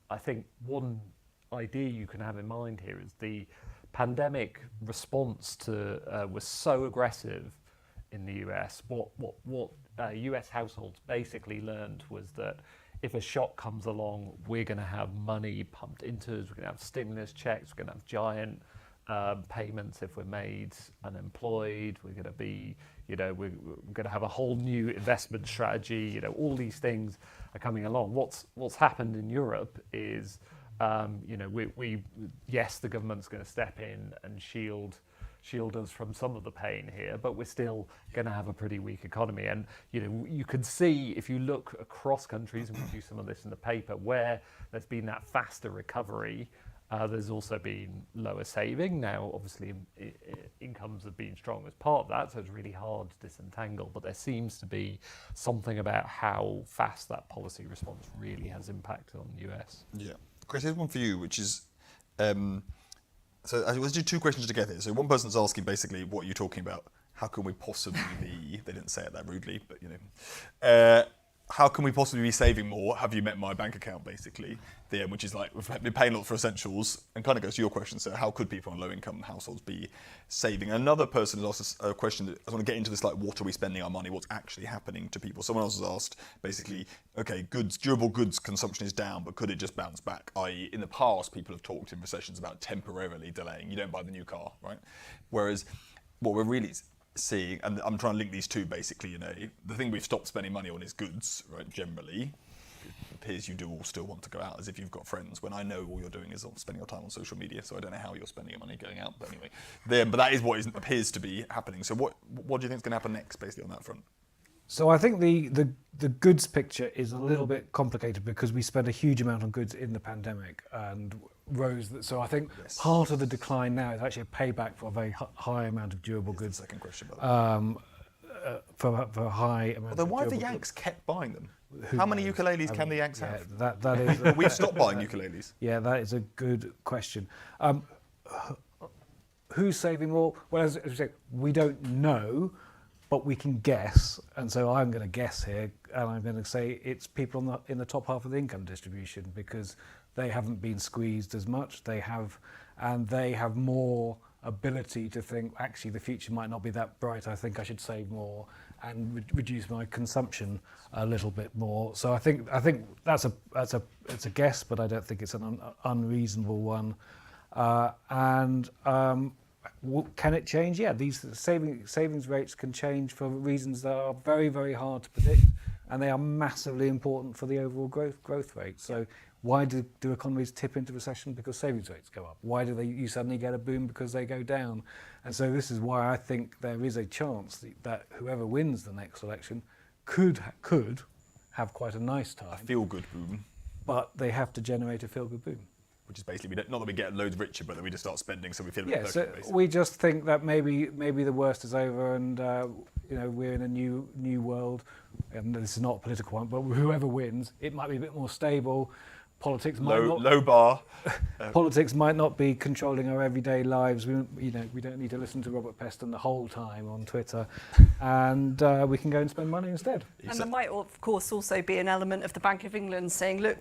Speaker 2: idea you can have in mind here is the pandemic response was so aggressive in the US. What US households basically learned was that if a shock comes along, we're going to have money pumped into us. We're going to have stimulus checks. We're going to have giant payments if we're made unemployed. We're going to be, we're going to have a whole new investment strategy. All these things are coming along. What's happened in Europe is, yes, the government's going to step in and shield us from some of the pain here, but we're still going to have a pretty weak economy. And you can see, if you look across countries, and we do some of this in the paper, where there's been that faster recovery. There's also been lower saving. Now, obviously, incomes have been strong as part of that, so it's really hard to disentangle. But there seems to be something about how fast that policy response really has impacted on the US. Yeah.
Speaker 1: Chris, here's one for you, which is, so let's do two questions together. So one person's asking basically, what are you talking about? How can we possibly be, they didn't say it that rudely, but how can we possibly be saving more? Have you met my bank account, basically? Which is like, we've been paying a lot for essentials, and kind of goes to your question. So how could people in low-income households be saving? Another person has asked a question that I want to get into this, like, what are we spending our money? What's actually happening to people? Someone else has asked, basically, okay, durable goods consumption is down, but could it just bounce back? I.e., in the past, people have talked in recessions about temporarily delaying. You don't buy the new car, right? Whereas what we're really seeing, and I'm trying to link these two basically, the thing we've stopped spending money on is goods, right, generally. It appears you do all still want to go out as if you've got friends, when I know all you're doing is spending your time on social media, so I don't know how you're spending your money going out, but anyway. But that is what appears to be happening. So what do you think is going to happen next, basically, on that front?
Speaker 4: So I think the goods picture is a little bit complicated because we spent a huge amount on goods in the pandemic and rose. So I think part of the decline now is actually a payback for a very high amount of durable goods.
Speaker 1: The second question, by the way.
Speaker 4: For a high amount.
Speaker 1: Although why have the Yanks kept buying them? How many ukuleles can the Yanks have?
Speaker 4: That is.
Speaker 1: We've stopped buying ukuleles.
Speaker 4: Yeah, that is a good question. Who's saving more? Well, as we say, we don't know, but we can guess. And so I'm going to guess here, and I'm going to say it's people in the top half of the income distribution, because they haven't been squeezed as much. They have more ability to think, actually, the future might not be that bright. I think I should save more and reduce my consumption a little bit more. So I think it's a guess, but I don't think it's an unreasonable one. Can it change? Yeah, these savings rates can change for reasons that are very, very hard to predict, and they are massively important for the overall growth rate. So why do economies tip into recession? Because savings rates go up. Why do you suddenly get a boom? Because they go down. And so this is why I think there is a chance that whoever wins the next election could have quite a nice time.
Speaker 1: A feel-good boom.
Speaker 4: But they have to generate a feel-good boom.
Speaker 1: which is basically not that we get loads richer, but that we just start spending, so we feel a bit
Speaker 4: Yeah, so
Speaker 1: basically.
Speaker 4: we just think that maybe the worst is over, and we're in a new world. And this is not a political one, but whoever wins, it might be a bit more stable. Politics might
Speaker 1: Low bar.
Speaker 4: Politics might not be controlling our everyday lives. We don't need to listen to Robert Peston the whole time on Twitter, and we can go and spend money instead.
Speaker 3: And there might, of course, also be an element of the Bank of England saying, look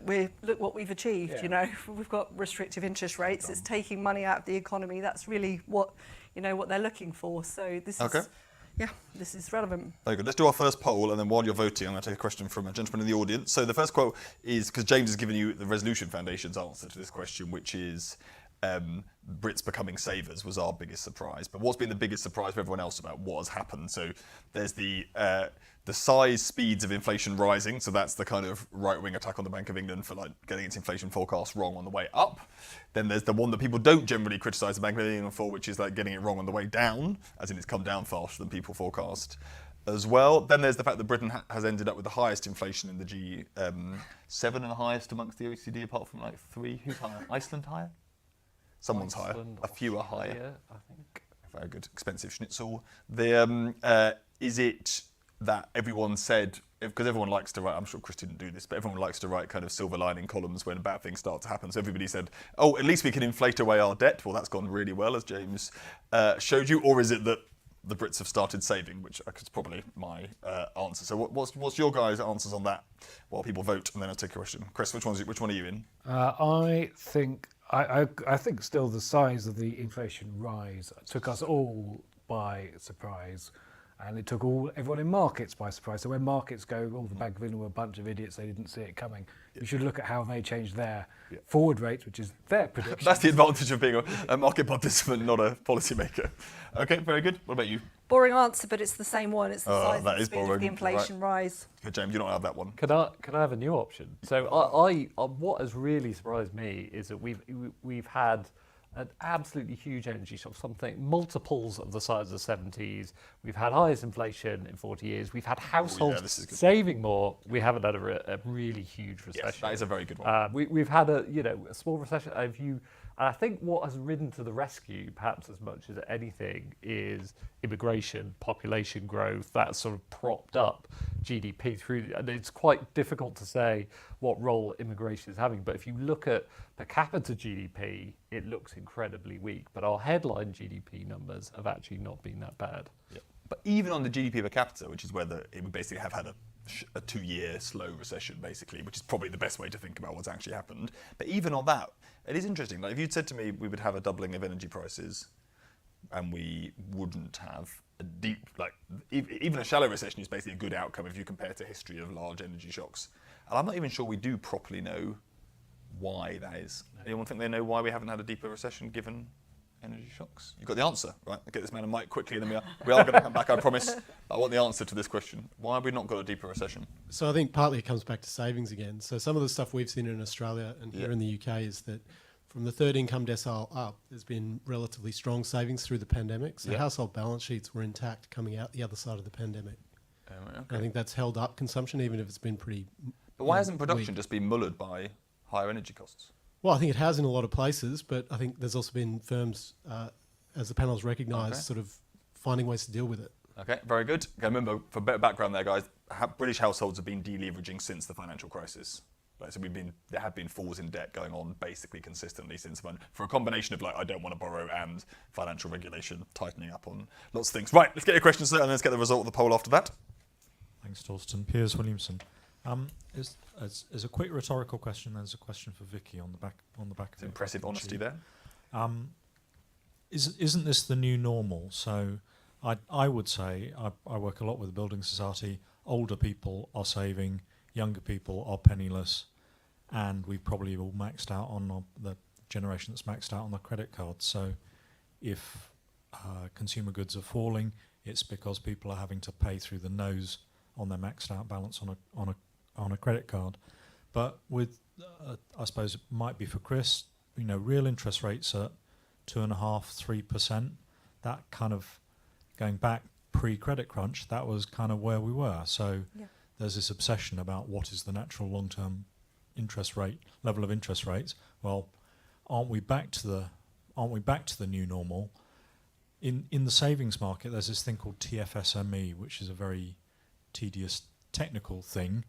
Speaker 3: what we've achieved.
Speaker 4: Yeah.
Speaker 3: We've got restrictive interest rates. It's taking money out of the economy. That's really what they're looking for. So this is relevant.
Speaker 1: Very good. Let's do our first poll, and then while you're voting, I'm going to take a question from a gentleman in the audience. So the first quote is, because James has given you the Resolution Foundation's answer to this question, which is Brits becoming savers was our biggest surprise. But what's been the biggest surprise for everyone else about what has happened? So there's the size speeds of inflation rising. So that's the kind of right-wing attack on the Bank of England for getting its inflation forecast wrong on the way up. Then there's the one that people don't generally criticise the Bank of England for, which is getting it wrong on the way down, as in it's come down faster than people forecast as well. Then there's the fact that Britain has ended up with the highest inflation in the G7 and the highest amongst the OECD, apart from 3. Who's higher? Iceland higher? Someone's
Speaker 2: Iceland,
Speaker 1: higher. A few are higher.
Speaker 2: Australia, I think.
Speaker 1: Very good. Expensive schnitzel. Is it that everyone said, because everyone likes to write, I'm sure Chris didn't do this, but everyone likes to write kind of silver lining columns when bad things start to happen. So everybody said, oh, at least we can inflate away our debt. Well, that's gone really well, as James showed you. Or is it that the Brits have started saving, which is probably my answer. So what's your guys' answers on that while people vote? And then I'll take a question. Chris, which one are you in?
Speaker 4: I think still the size of the inflation rise took us all by surprise, and it took everyone in markets by surprise. So when markets go, the Bank of England were a bunch of idiots, they didn't see it coming. You should look at how they changed their forward rates, which is their prediction.
Speaker 1: That's the advantage of being a market participant, not a policymaker. Okay, very good. What about you?
Speaker 3: Boring answer, but it's the same one. It's the size
Speaker 1: that
Speaker 3: and
Speaker 1: is
Speaker 3: speed of
Speaker 1: boring,
Speaker 3: the inflation rise.
Speaker 1: Good, James, you don't have that one.
Speaker 2: Can I have a new option? So I what has really surprised me is that we've had an absolutely huge energy shock, multiples of the size of the 70s. We've had highest inflation in 40 years. We've had households saving more. We haven't had a really huge recession.
Speaker 1: Yes, that is a very good one.
Speaker 2: We've had a small recession. And I think what has ridden to the rescue, perhaps as much as anything, is immigration, population growth. That's sort of propped up GDP through. And it's quite difficult to say what role immigration is having. But if you look at per capita GDP, it looks incredibly weak. But our headline GDP numbers have actually not been that bad.
Speaker 1: Yeah. But even on the GDP per capita, which is where we basically have had a 2-year slow recession, basically, which is probably the best way to think about what's actually happened. But even on that, it is interesting. If you'd said to me we would have a doubling of energy prices and we wouldn't have a deep, even a shallow recession is basically a good outcome if you compare to history of large energy shocks. And I'm not even sure we do properly know why that is. Anyone think they know why we haven't had a deeper recession given energy shocks? You've got the answer, right? I'll get this man a mic quickly, and then we are going to come back, I promise. I want the answer to this question. Why have we not got a deeper recession?
Speaker 6: So I think partly it comes back to savings again. So some of the stuff we've seen in Australia and here in the UK is that from the third income decile up, there's been relatively strong savings through the pandemic. So household balance sheets were intact coming out the other side of the pandemic.
Speaker 1: Okay.
Speaker 6: I think that's held up consumption, even if it's been pretty...
Speaker 1: But why hasn't production just been mullered by higher energy costs?
Speaker 6: Well, I think it has in a lot of places, but I think there's also been firms, as the panel's recognised, sort of finding ways to deal with it.
Speaker 1: Okay, very good. Okay, remember, for a bit of background there, guys, British households have been deleveraging since the financial crisis. So there have been falls in debt going on basically consistently since then, for a combination of I don't want to borrow and financial regulation tightening up on lots of things. Right, let's get your questions and let's get the result of the poll after that.
Speaker 7: Thanks, Torsten. Piers Williamson. As a quick rhetorical question, there's a question for Vicky on the back of it.
Speaker 1: Impressive honesty there.
Speaker 7: Isn't this the new normal? So I would say I work a lot with the building society. Older people are saving, younger people are penniless, and we've probably all maxed out on the generation that's maxed out on the credit card. So if consumer goods are falling, it's because people are having to pay through the nose on their maxed out balance on a credit card. But with, I suppose it might be for Chris, real interest rates at 2.5-3%. That kind of going back pre-credit crunch, that was kind of where we were. So there's this obsession about what is the natural long-term interest rate, level of interest rates. Well, aren't we back to the new normal? In the savings market, there's this thing called TFSME, which is a very tedious technical thing,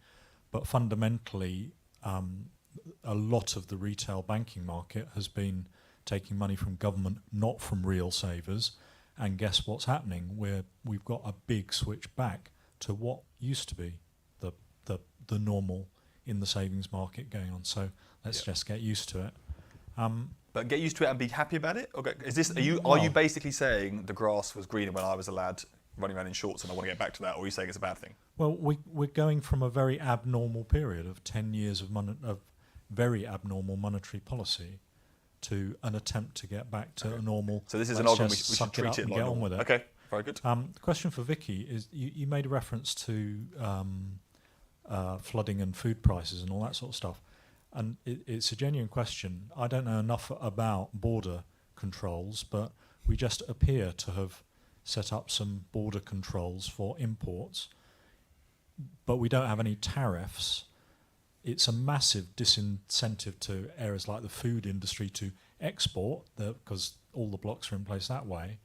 Speaker 7: but fundamentally, a lot of the retail banking market has been taking money from government, not from real savers. And guess what's happening? We've got a big switch back to what used to be the normal in the savings market going on. So let's just get used to it.
Speaker 1: But get used to it and be happy about it? Okay. Are you basically saying the grass was greener when I was a lad running around in shorts and I want to get back to that, or are you saying it's a bad thing?
Speaker 7: Well, we're going from a very abnormal period of 10 years of very abnormal monetary policy to an attempt to get back to a normal.
Speaker 1: So this is
Speaker 7: let's
Speaker 1: an argument
Speaker 7: just
Speaker 1: we should
Speaker 7: suck
Speaker 1: treat
Speaker 7: up
Speaker 1: it
Speaker 7: and
Speaker 1: like
Speaker 7: get on
Speaker 1: normal.
Speaker 7: with it.
Speaker 1: Okay, very good.
Speaker 7: The question for Vicky is, you made a reference to flooding and food prices and all that sort of stuff. And it's a genuine question. I don't know enough about border controls, but we just appear to have set up some border controls for imports, but we don't have any tariffs. It's a massive disincentive to areas like the food industry to export, because all the blocks are in place that way.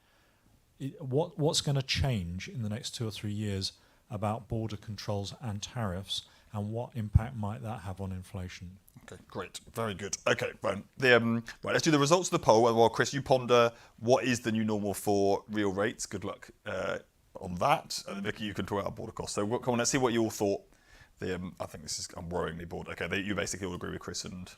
Speaker 7: What's going to change in the next 2 or 3 years about border controls and tariffs, and what impact might that have on inflation?
Speaker 1: Okay, great, very good. Okay, right. Right, let's do the results of the poll. Well, Chris, you ponder what is the new normal for real rates. Good luck on that. Vicky, you can talk about border costs. So come on, let's see what you all thought. I think I'm worryingly bored. Okay, you basically all agree with Chris and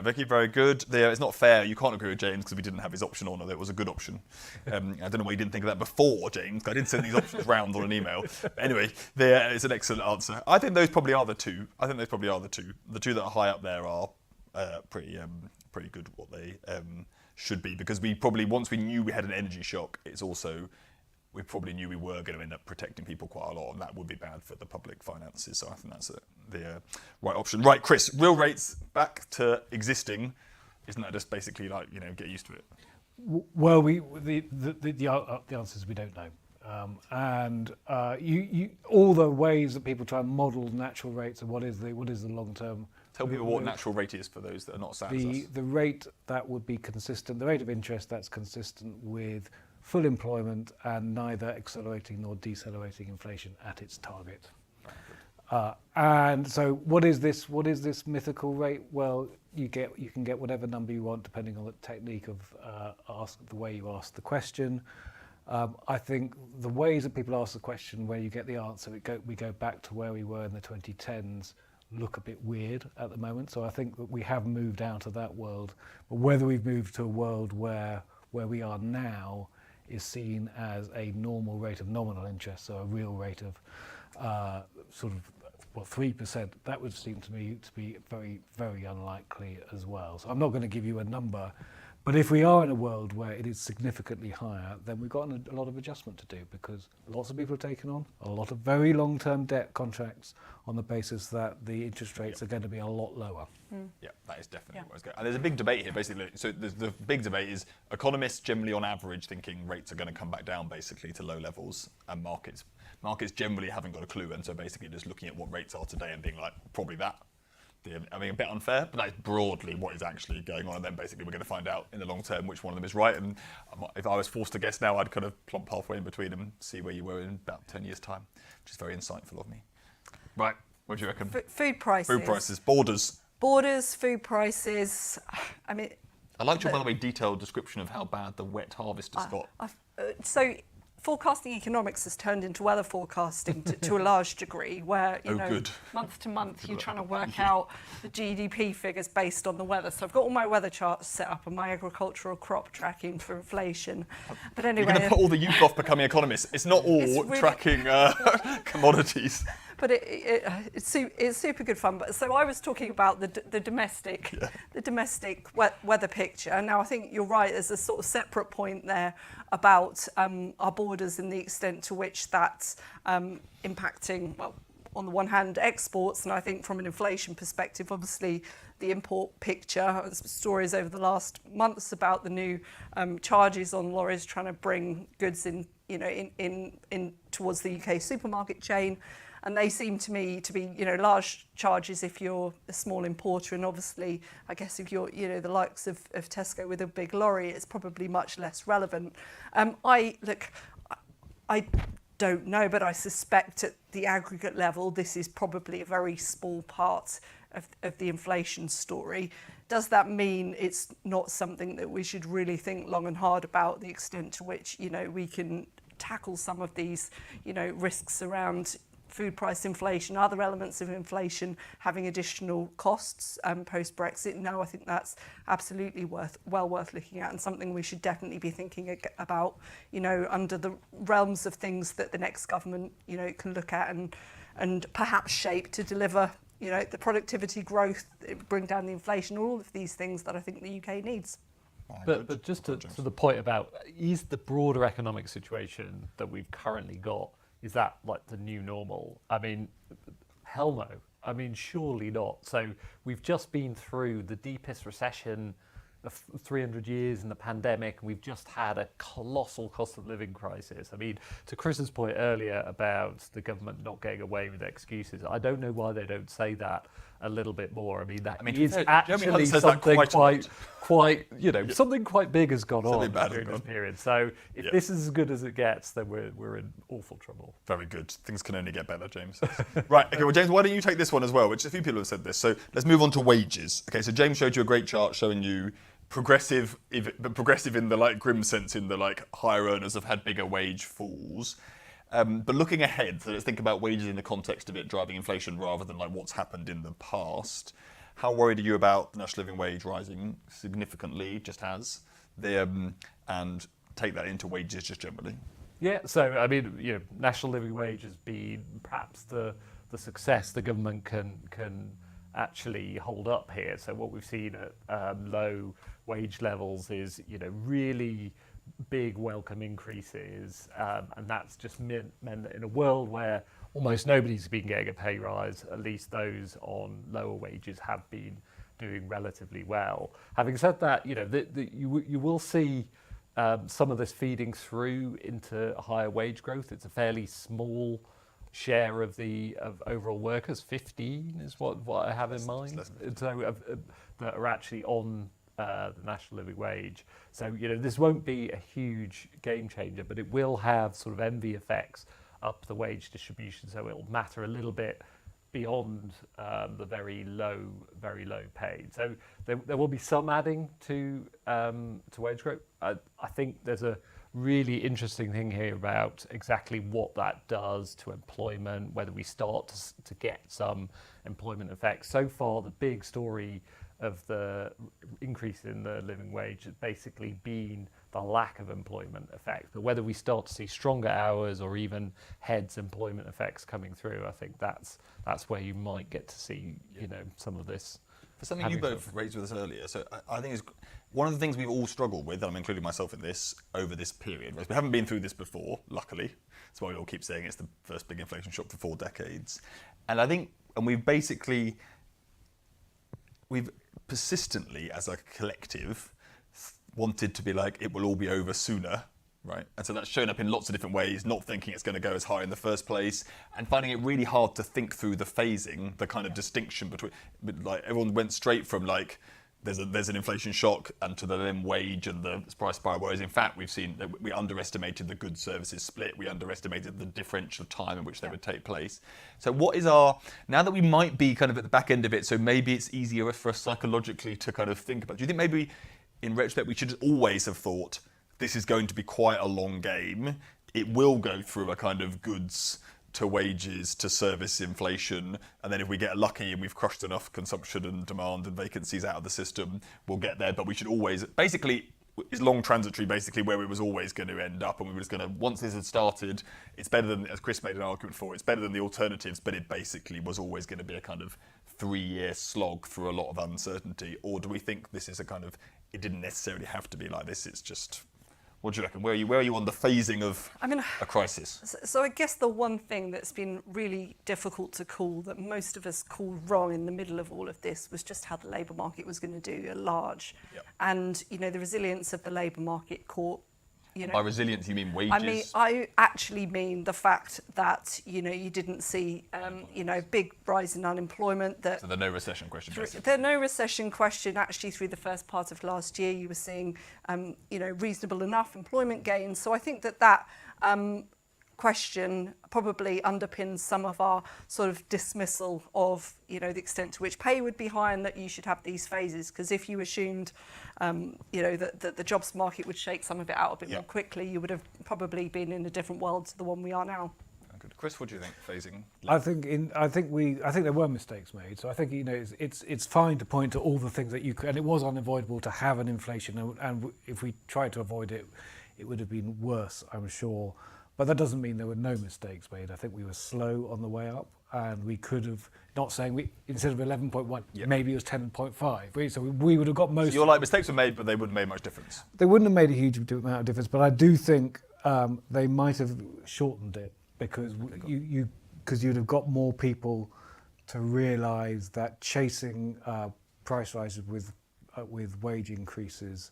Speaker 1: Vicky. Very good. It's not fair. You can't agree with James because we didn't have his option on, although it was a good option. I don't know why you didn't think of that before, James. I did send these options round on an email. But anyway, it's an excellent answer. I think those probably are the two. The two that are high up there are pretty good. What they should be, because we probably, once we knew we had an energy shock, we probably knew we were going to end up protecting people quite a lot, and that would be bad for the public finances. So I think that's the right option. Right, Chris, real rates back to existing. Isn't that just basically like, get used to it?
Speaker 4: Well, the answer is we don't know. And all the ways that people try and model natural rates and what is the long term.
Speaker 1: Tell people what natural rate is for those that are not sad as us.
Speaker 4: The rate that would be consistent, the rate of interest that's consistent with full employment and neither accelerating nor decelerating inflation at its target. And so what is this mythical rate? Well, you can get whatever number you want depending on the technique of the way you ask the question. I think the ways that people ask the question, where you get the answer, we go back to where we were in the 2010s, look a bit weird at the moment. So I think that we have moved out of that world, but whether we've moved to a world where we are now is seen as a normal rate of nominal interest, so a real rate of 3%, that would seem to me to be very, very unlikely as well. So I'm not going to give you a number, but if we are in a world where it is significantly higher, then we've got a lot of adjustment to do, because lots of people have taken on a lot of very long-term debt contracts on the basis that the interest rates are going to be a lot lower.
Speaker 1: Yeah, that is definitely what it's going. And there's a big debate here, basically. So the big debate is economists generally, on average, thinking rates are going to come back down, basically, to low levels, and markets generally haven't got a clue, and so basically just looking at what rates are today and being like, probably that. I mean, a bit unfair, but that's broadly what is actually going on, and then basically we're going to find out in the long term which one of them is right. And if I was forced to guess now, I'd kind of plump halfway in between them, see where you were in about 10 years' time, which is very insightful of me. Right, what do you reckon?
Speaker 3: Food prices.
Speaker 1: Food prices, borders.
Speaker 3: Borders, food prices. I mean,
Speaker 1: I liked your, by the way, detailed description of how bad the wet harvest has got.
Speaker 3: So forecasting economics has turned into weather forecasting to a large degree, where month to month you're trying to work out the GDP figures based on the weather. So I've got all my weather charts set up and my agricultural crop tracking for inflation. But anyway,
Speaker 1: you're going to put all the youth off becoming economists. It's not all really tracking commodities.
Speaker 3: But it's super good fun. But so I was talking about the domestic weather picture. Now I think you're right. There's a sort of separate point there about our borders and the extent to which that's impacting, well, on the one hand, exports, and I think from an inflation perspective, obviously the import picture. There's stories over the last months about the new charges on lorries trying to bring goods in towards the UK supermarket chain. and they seem to me to be, large charges if you're a small importer, and obviously, I guess if you're, the likes of Tesco with a big lorry, it's probably much less relevant. I don't know, but I suspect at the aggregate level, this is probably a very small part of the inflation story. Does that mean it's not something that we should really think long and hard about, the extent to which, we can tackle some of these, risks around food price inflation, other elements of inflation having additional costs post-Brexit? No, I think that's absolutely well worth looking at, and something we should definitely be thinking about, under the realms of things that the next government, can look at and perhaps shape to deliver, the productivity growth, bring down the inflation, all of these things that I think the UK needs.
Speaker 2: But just to the point about, is the broader economic situation that we've currently got, is that like the new normal? I mean, hell no. I mean, surely not. So we've just been through the deepest recession of 300 years in the pandemic, and we've just had a colossal cost of living crisis. I mean, to Chris's point earlier about the government not getting away with excuses, I don't know why they don't say that a little bit more. I mean, that is actually something quite, something quite big has gone on during this period. So if this is as good as it gets, then we're in awful trouble.
Speaker 1: Very good. Things can only get better, James. Right. Okay. Well, James, why don't you take this one as well? Which a few people have said this. So let's move on to wages. Okay. So James showed you a great chart showing you progressive, but progressive in the like grim sense, in the like higher earners have had bigger wage falls. But looking ahead, so let's think about wages in the context of it driving inflation rather than like what's happened in the past. How worried are you about the national living wage rising significantly, just as, and take that into wages just generally?
Speaker 2: Yeah, so I mean, national living wage has been perhaps the success the government can actually hold up here. So what we've seen at low wage levels is, really big welcome increases, and that's just meant that in a world where almost nobody's been getting a pay rise, at least those on lower wages have been doing relatively well. Having said that, you will see some of this feeding through into higher wage growth. It's a fairly small share of overall workers. 15 is what I have in mind. So that are actually on the national living wage. So this won't be a huge game changer, but it will have sort of envy effects up the wage distribution. So it'll matter a little bit beyond the very low paid. So there will be some adding to wage growth. I think there's a really interesting thing here about exactly what that does to employment, whether we start to get some employment effects. So far, the big story of the increase in the living wage has basically been the lack of employment effect. But whether we start to see stronger hours or even heads employment effects coming through, I think that's where you might get to see some of this.
Speaker 1: For something you both raised with us earlier, so I think is one of the things we've all struggled with, and I'm including myself in this, over this period. Right? We haven't been through this before, luckily. That's why we all keep saying it's the first big inflation shock for 4 decades. And I think, and we've persistently, as a collective, wanted to be like, it will all be over sooner, right? And so that's shown up in lots of different ways, not thinking it's going to go as high in the first place, and finding it really hard to think through the phasing, the kind of distinction between, like everyone went straight from like, there's an inflation shock and to the then wage and the price spiral, whereas in fact we've seen that we underestimated the goods services split, we underestimated the differential time in which they would take place. So what is now that we might be kind of at the back end of it, so maybe it's easier for us psychologically to kind of think about, do you think maybe in retrospect we should always have thought this is going to be quite a long game, it will go through a kind of goods to wages to service inflation, and then if we get lucky and we've crushed enough consumption and demand and vacancies out of the system, we'll get there. But we should always, basically, it's long transitory, basically where it was always going to end up, and we were just going to, once this had started, it's better than, as Chris made an argument for, it's better than the alternatives, but it basically was always going to be a kind of 3-year slog through a lot of uncertainty. Or do we think this is a kind of, it didn't necessarily have to be like this, it's just, what do you reckon? Where are you on the phasing of a crisis?
Speaker 3: So I guess the one thing that's been really difficult to call, that most of us called wrong in the middle of all of this, was just how the labour market was going to do at large.
Speaker 1: Yep.
Speaker 3: And, the resilience of the labour market caught you know,
Speaker 1: By resilience, you mean wages?
Speaker 3: I actually mean the fact that, you know, you didn't see, you know, big rise in unemployment. That
Speaker 1: So the no recession question, basically.
Speaker 3: the no recession question, actually through the first part of last year, you were seeing, you know, reasonable enough employment gains. So I think that question probably underpins some of our sort of dismissal of, you know, the extent to which pay would be high and that you should have these phases. Because if you assumed, you know, that the jobs market would shake some of it out a bit more quickly, you would have probably been in a different world to the one we are now.
Speaker 1: Good. Chris, what do you think? Phasing.
Speaker 4: I think there were mistakes made. So I think, you know, it's fine to point to all the things that you could, and it was unavoidable to have an inflation, and if we tried to avoid it, it would have been worse, I'm sure. But that doesn't mean there were no mistakes made. I think we were slow on the way up, and we could have, not saying we, instead of 11.1, maybe it was 10.5. So we would have got most.
Speaker 1: So you're like, mistakes were made, but they wouldn't have made much difference.
Speaker 4: They wouldn't have made a huge amount of difference, but I do think they might have shortened it, because you'd have got more people to realise that chasing price rises with wage increases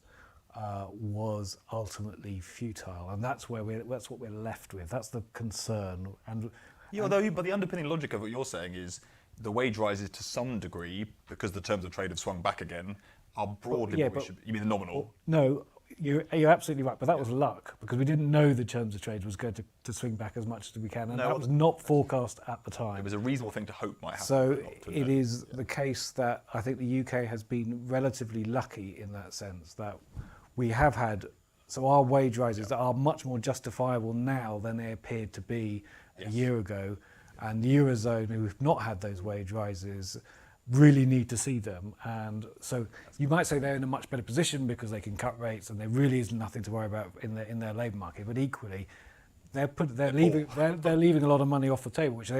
Speaker 4: was ultimately futile, and that's what we're left with. That's the concern. And
Speaker 1: but the underpinning logic of what you're saying is the wage rises to some degree, because the terms of trade have swung back again, are broadly what we should. You mean the nominal?
Speaker 4: No, you're absolutely right. But that was luck, because we didn't know the terms of trade was going to swing back as much as we can, and that was not forecast at the time.
Speaker 1: It was a reasonable thing to hope might happen.
Speaker 4: So it is the case that I think the UK has been relatively lucky in that sense, that we have had, so our wage rises are much more justifiable now than they appeared to be a year ago, and the Eurozone, who've not had those wage rises, really need to see them. And so you might say they're in a much better position because they can cut rates and there really is nothing to worry about in their labour market, but equally they're leaving a lot of money off the table, which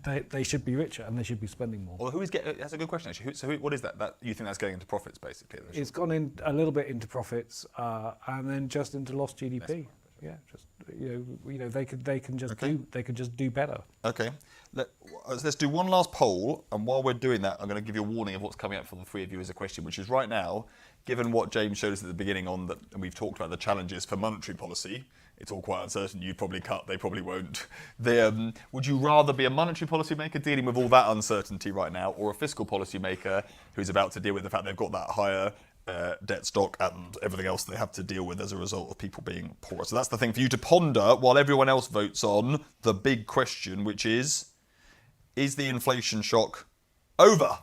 Speaker 4: they should be richer and they should be spending more.
Speaker 1: Well, that's a good question, actually. What is that? That you think that's going into profits, basically?
Speaker 4: It's gone in a little bit into profits, and then just into lost GDP. Yeah, just you know they can just do better.
Speaker 1: Okay, let's do one last poll, and while we're doing that, I'm going to give you a warning of what's coming up for the three of you as a question, which is right now, given what James showed us at the beginning and we've talked about the challenges for monetary policy. It's all quite uncertain. You probably cut, they probably won't. Would you rather be a monetary policy maker dealing with all that uncertainty right now, or a fiscal policy maker who's about to deal with the fact they've got that higher debt stock and everything else they have to deal with as a result of people being poorer? So that's the thing for you to ponder while everyone else votes on the big question, which is the inflation shock over?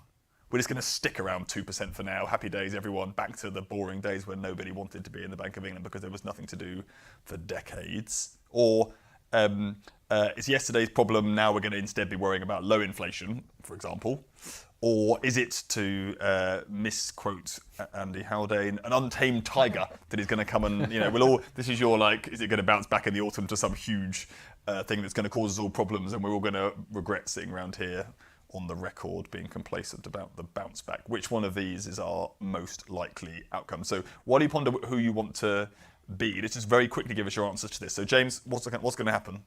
Speaker 1: We're just going to stick around 2% for now. Happy days, everyone. Back to the boring days when nobody wanted to be in the Bank of England because there was nothing to do for decades. Or it's yesterday's problem, now we're going to instead be worrying about low inflation, for example. Or is it, to misquote Andy Haldane, an untamed tiger that is going to come and, you know, this is your, like, is it going to bounce back in the autumn to some huge thing that's going to cause us all problems and we're all going to regret sitting around here on the record being complacent about the bounce back? Which one of these is our most likely outcome? So while you ponder who you want to be, let's just very quickly give us your answers to this. So James, what's going to happen?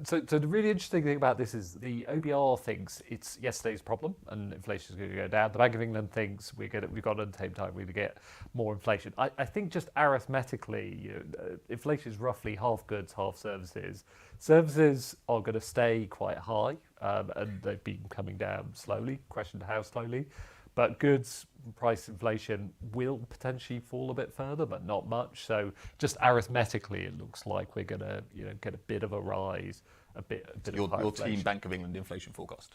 Speaker 2: So the really interesting thing about this is the OBR thinks it's yesterday's problem and inflation is going to go down. The Bank of England thinks we've got untamed time, we're going to get more inflation. I think just arithmetically, inflation is roughly half goods, half services. Services are going to stay quite high, and they've been coming down slowly. Question how slowly, but goods price inflation will potentially fall a bit further, but not much. So just arithmetically, it looks like we're going to get a bit of a rise, a bit of
Speaker 1: your team Bank of England inflation forecast.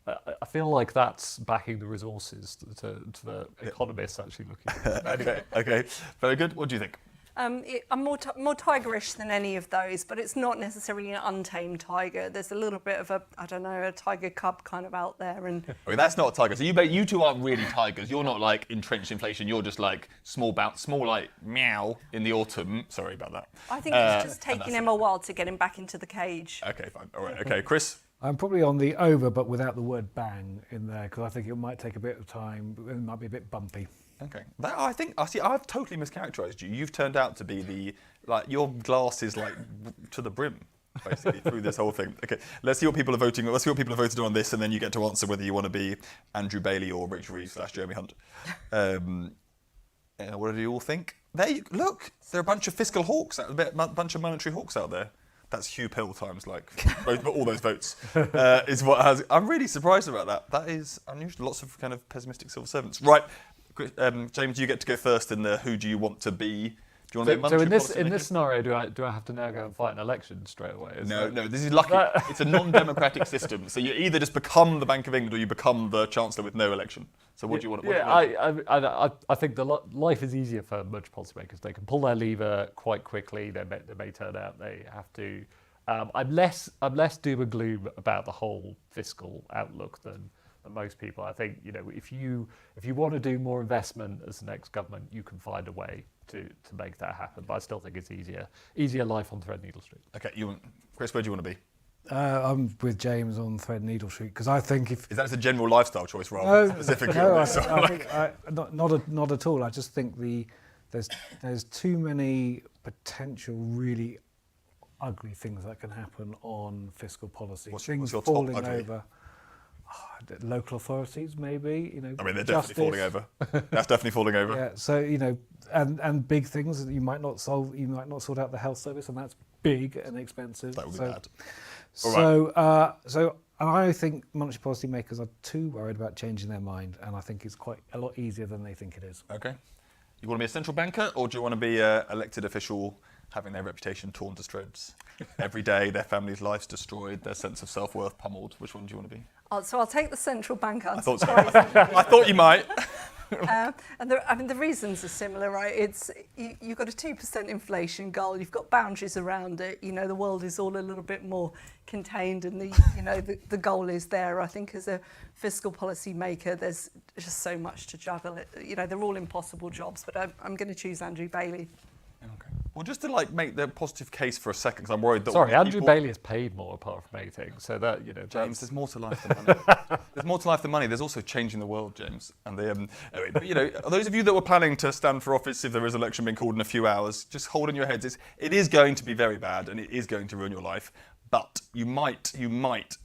Speaker 2: I feel like that's backing the resources to the economists actually looking at it.
Speaker 1: Okay, very good. What do you think?
Speaker 3: I'm more tigerish than any of those, but it's not necessarily an untamed tiger. There's a little bit of a tiger cub kind of out there. And
Speaker 1: I mean, that's not a tiger. So you two aren't really tigers. You're not like entrenched inflation. You're just like small like meow in the autumn. Sorry about that.
Speaker 3: I think it's just taking him a while to get him back into the cage.
Speaker 1: Okay, fine. All right. Okay, Chris?
Speaker 4: I'm probably on the over, but without the word bang in there, because I think it might take a bit of time. It might be a bit bumpy.
Speaker 1: Okay. I've totally mischaracterised you. You've turned out to be your glass is like to the brim, basically, through this whole thing. Okay, let's see what people are voting. Let's see what people have voted on this, and then you get to answer whether you want to be Andrew Bailey or Rachel Reeves / Jeremy Hunt. What do you all think? Look, there are a bunch of fiscal hawks, a bunch of monetary hawks out there. That's Hugh Pill times all those votes is what has. I'm really surprised about that. That is unusual. Lots of kind of pessimistic civil servants. Right, James, you get to go first in the who do you want to be? Do you want to be a
Speaker 2: So
Speaker 1: monetary
Speaker 2: in this
Speaker 1: policymaker?
Speaker 2: scenario, do I have to now go and fight an election straight away?
Speaker 1: No, this is lucky. It's a non-democratic system. So you either just become the Bank of England or you become the Chancellor with no election. So what do you want?
Speaker 2: I think life is easier for much policymakers. They can pull their lever quite quickly. They may turn out they have to. I'm less doom and gloom about the whole fiscal outlook than most people. I think if you want to do more investment as the next government, you can find a way to make that happen. But I still think it's easier life on Threadneedle Street.
Speaker 1: Okay, Chris, where do you want to be?
Speaker 4: I'm with James on Threadneedle Street because I think if
Speaker 1: Is that a general lifestyle choice rather than specifically
Speaker 4: no,
Speaker 1: on this?
Speaker 4: I think not at all. I just think there's too many potential really ugly things that can happen on fiscal policy.
Speaker 1: What's
Speaker 4: Things
Speaker 1: your top
Speaker 4: falling
Speaker 1: ugly?
Speaker 4: over. Local authorities, maybe.
Speaker 1: I mean, they're definitely falling over. That's definitely falling over.
Speaker 4: Yeah, so and big things that you might not solve. You might not sort out the health service, and that's big and expensive.
Speaker 1: That would be bad.
Speaker 4: So I think monetary policy makers are too worried about changing their mind, and I think it's quite a lot easier than they think it is.
Speaker 1: Okay. You want to be a central banker, or do you want to be an elected official having their reputation torn to shreds? Every day, their family's lives destroyed, their sense of self-worth pummeled. Which one do you want to be?
Speaker 3: So I'll take the central banker.
Speaker 1: I thought you might.
Speaker 3: And the reasons are similar, right? You've got a 2% inflation goal. You've got boundaries around it. The world is all a little bit more contained, and the goal is there. I think as a fiscal policy maker, there's just so much to juggle. They're all impossible jobs, but I'm going to choose Andrew Bailey.
Speaker 1: Okay. Well, just to make the positive case for a second, because I'm worried that
Speaker 2: Andrew Bailey is paid more apart from anything, so that
Speaker 1: James, there's more to life than money. There's more to life than money. There's also changing the world, James. And anyway, but, those of you that were planning to stand for office if there is an election being called in a few hours, just hold in your heads. It is going to be very bad, and it is going to ruin your life. But you might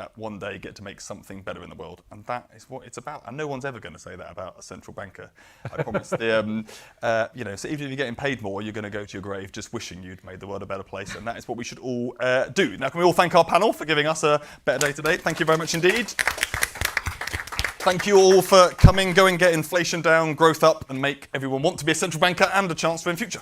Speaker 1: at one day get to make something better in the world, and that is what it's about. And no one's ever going to say that about a central banker. I promise. So even if you're getting paid more, you're going to go to your grave just wishing you'd made the world a better place, and that is what we should all do. Now, can we all thank our panel for giving us a better day today? Thank you very much indeed. Thank you all for coming. Go and get inflation down, growth up, and make everyone want to be a central banker and a chancellor in future.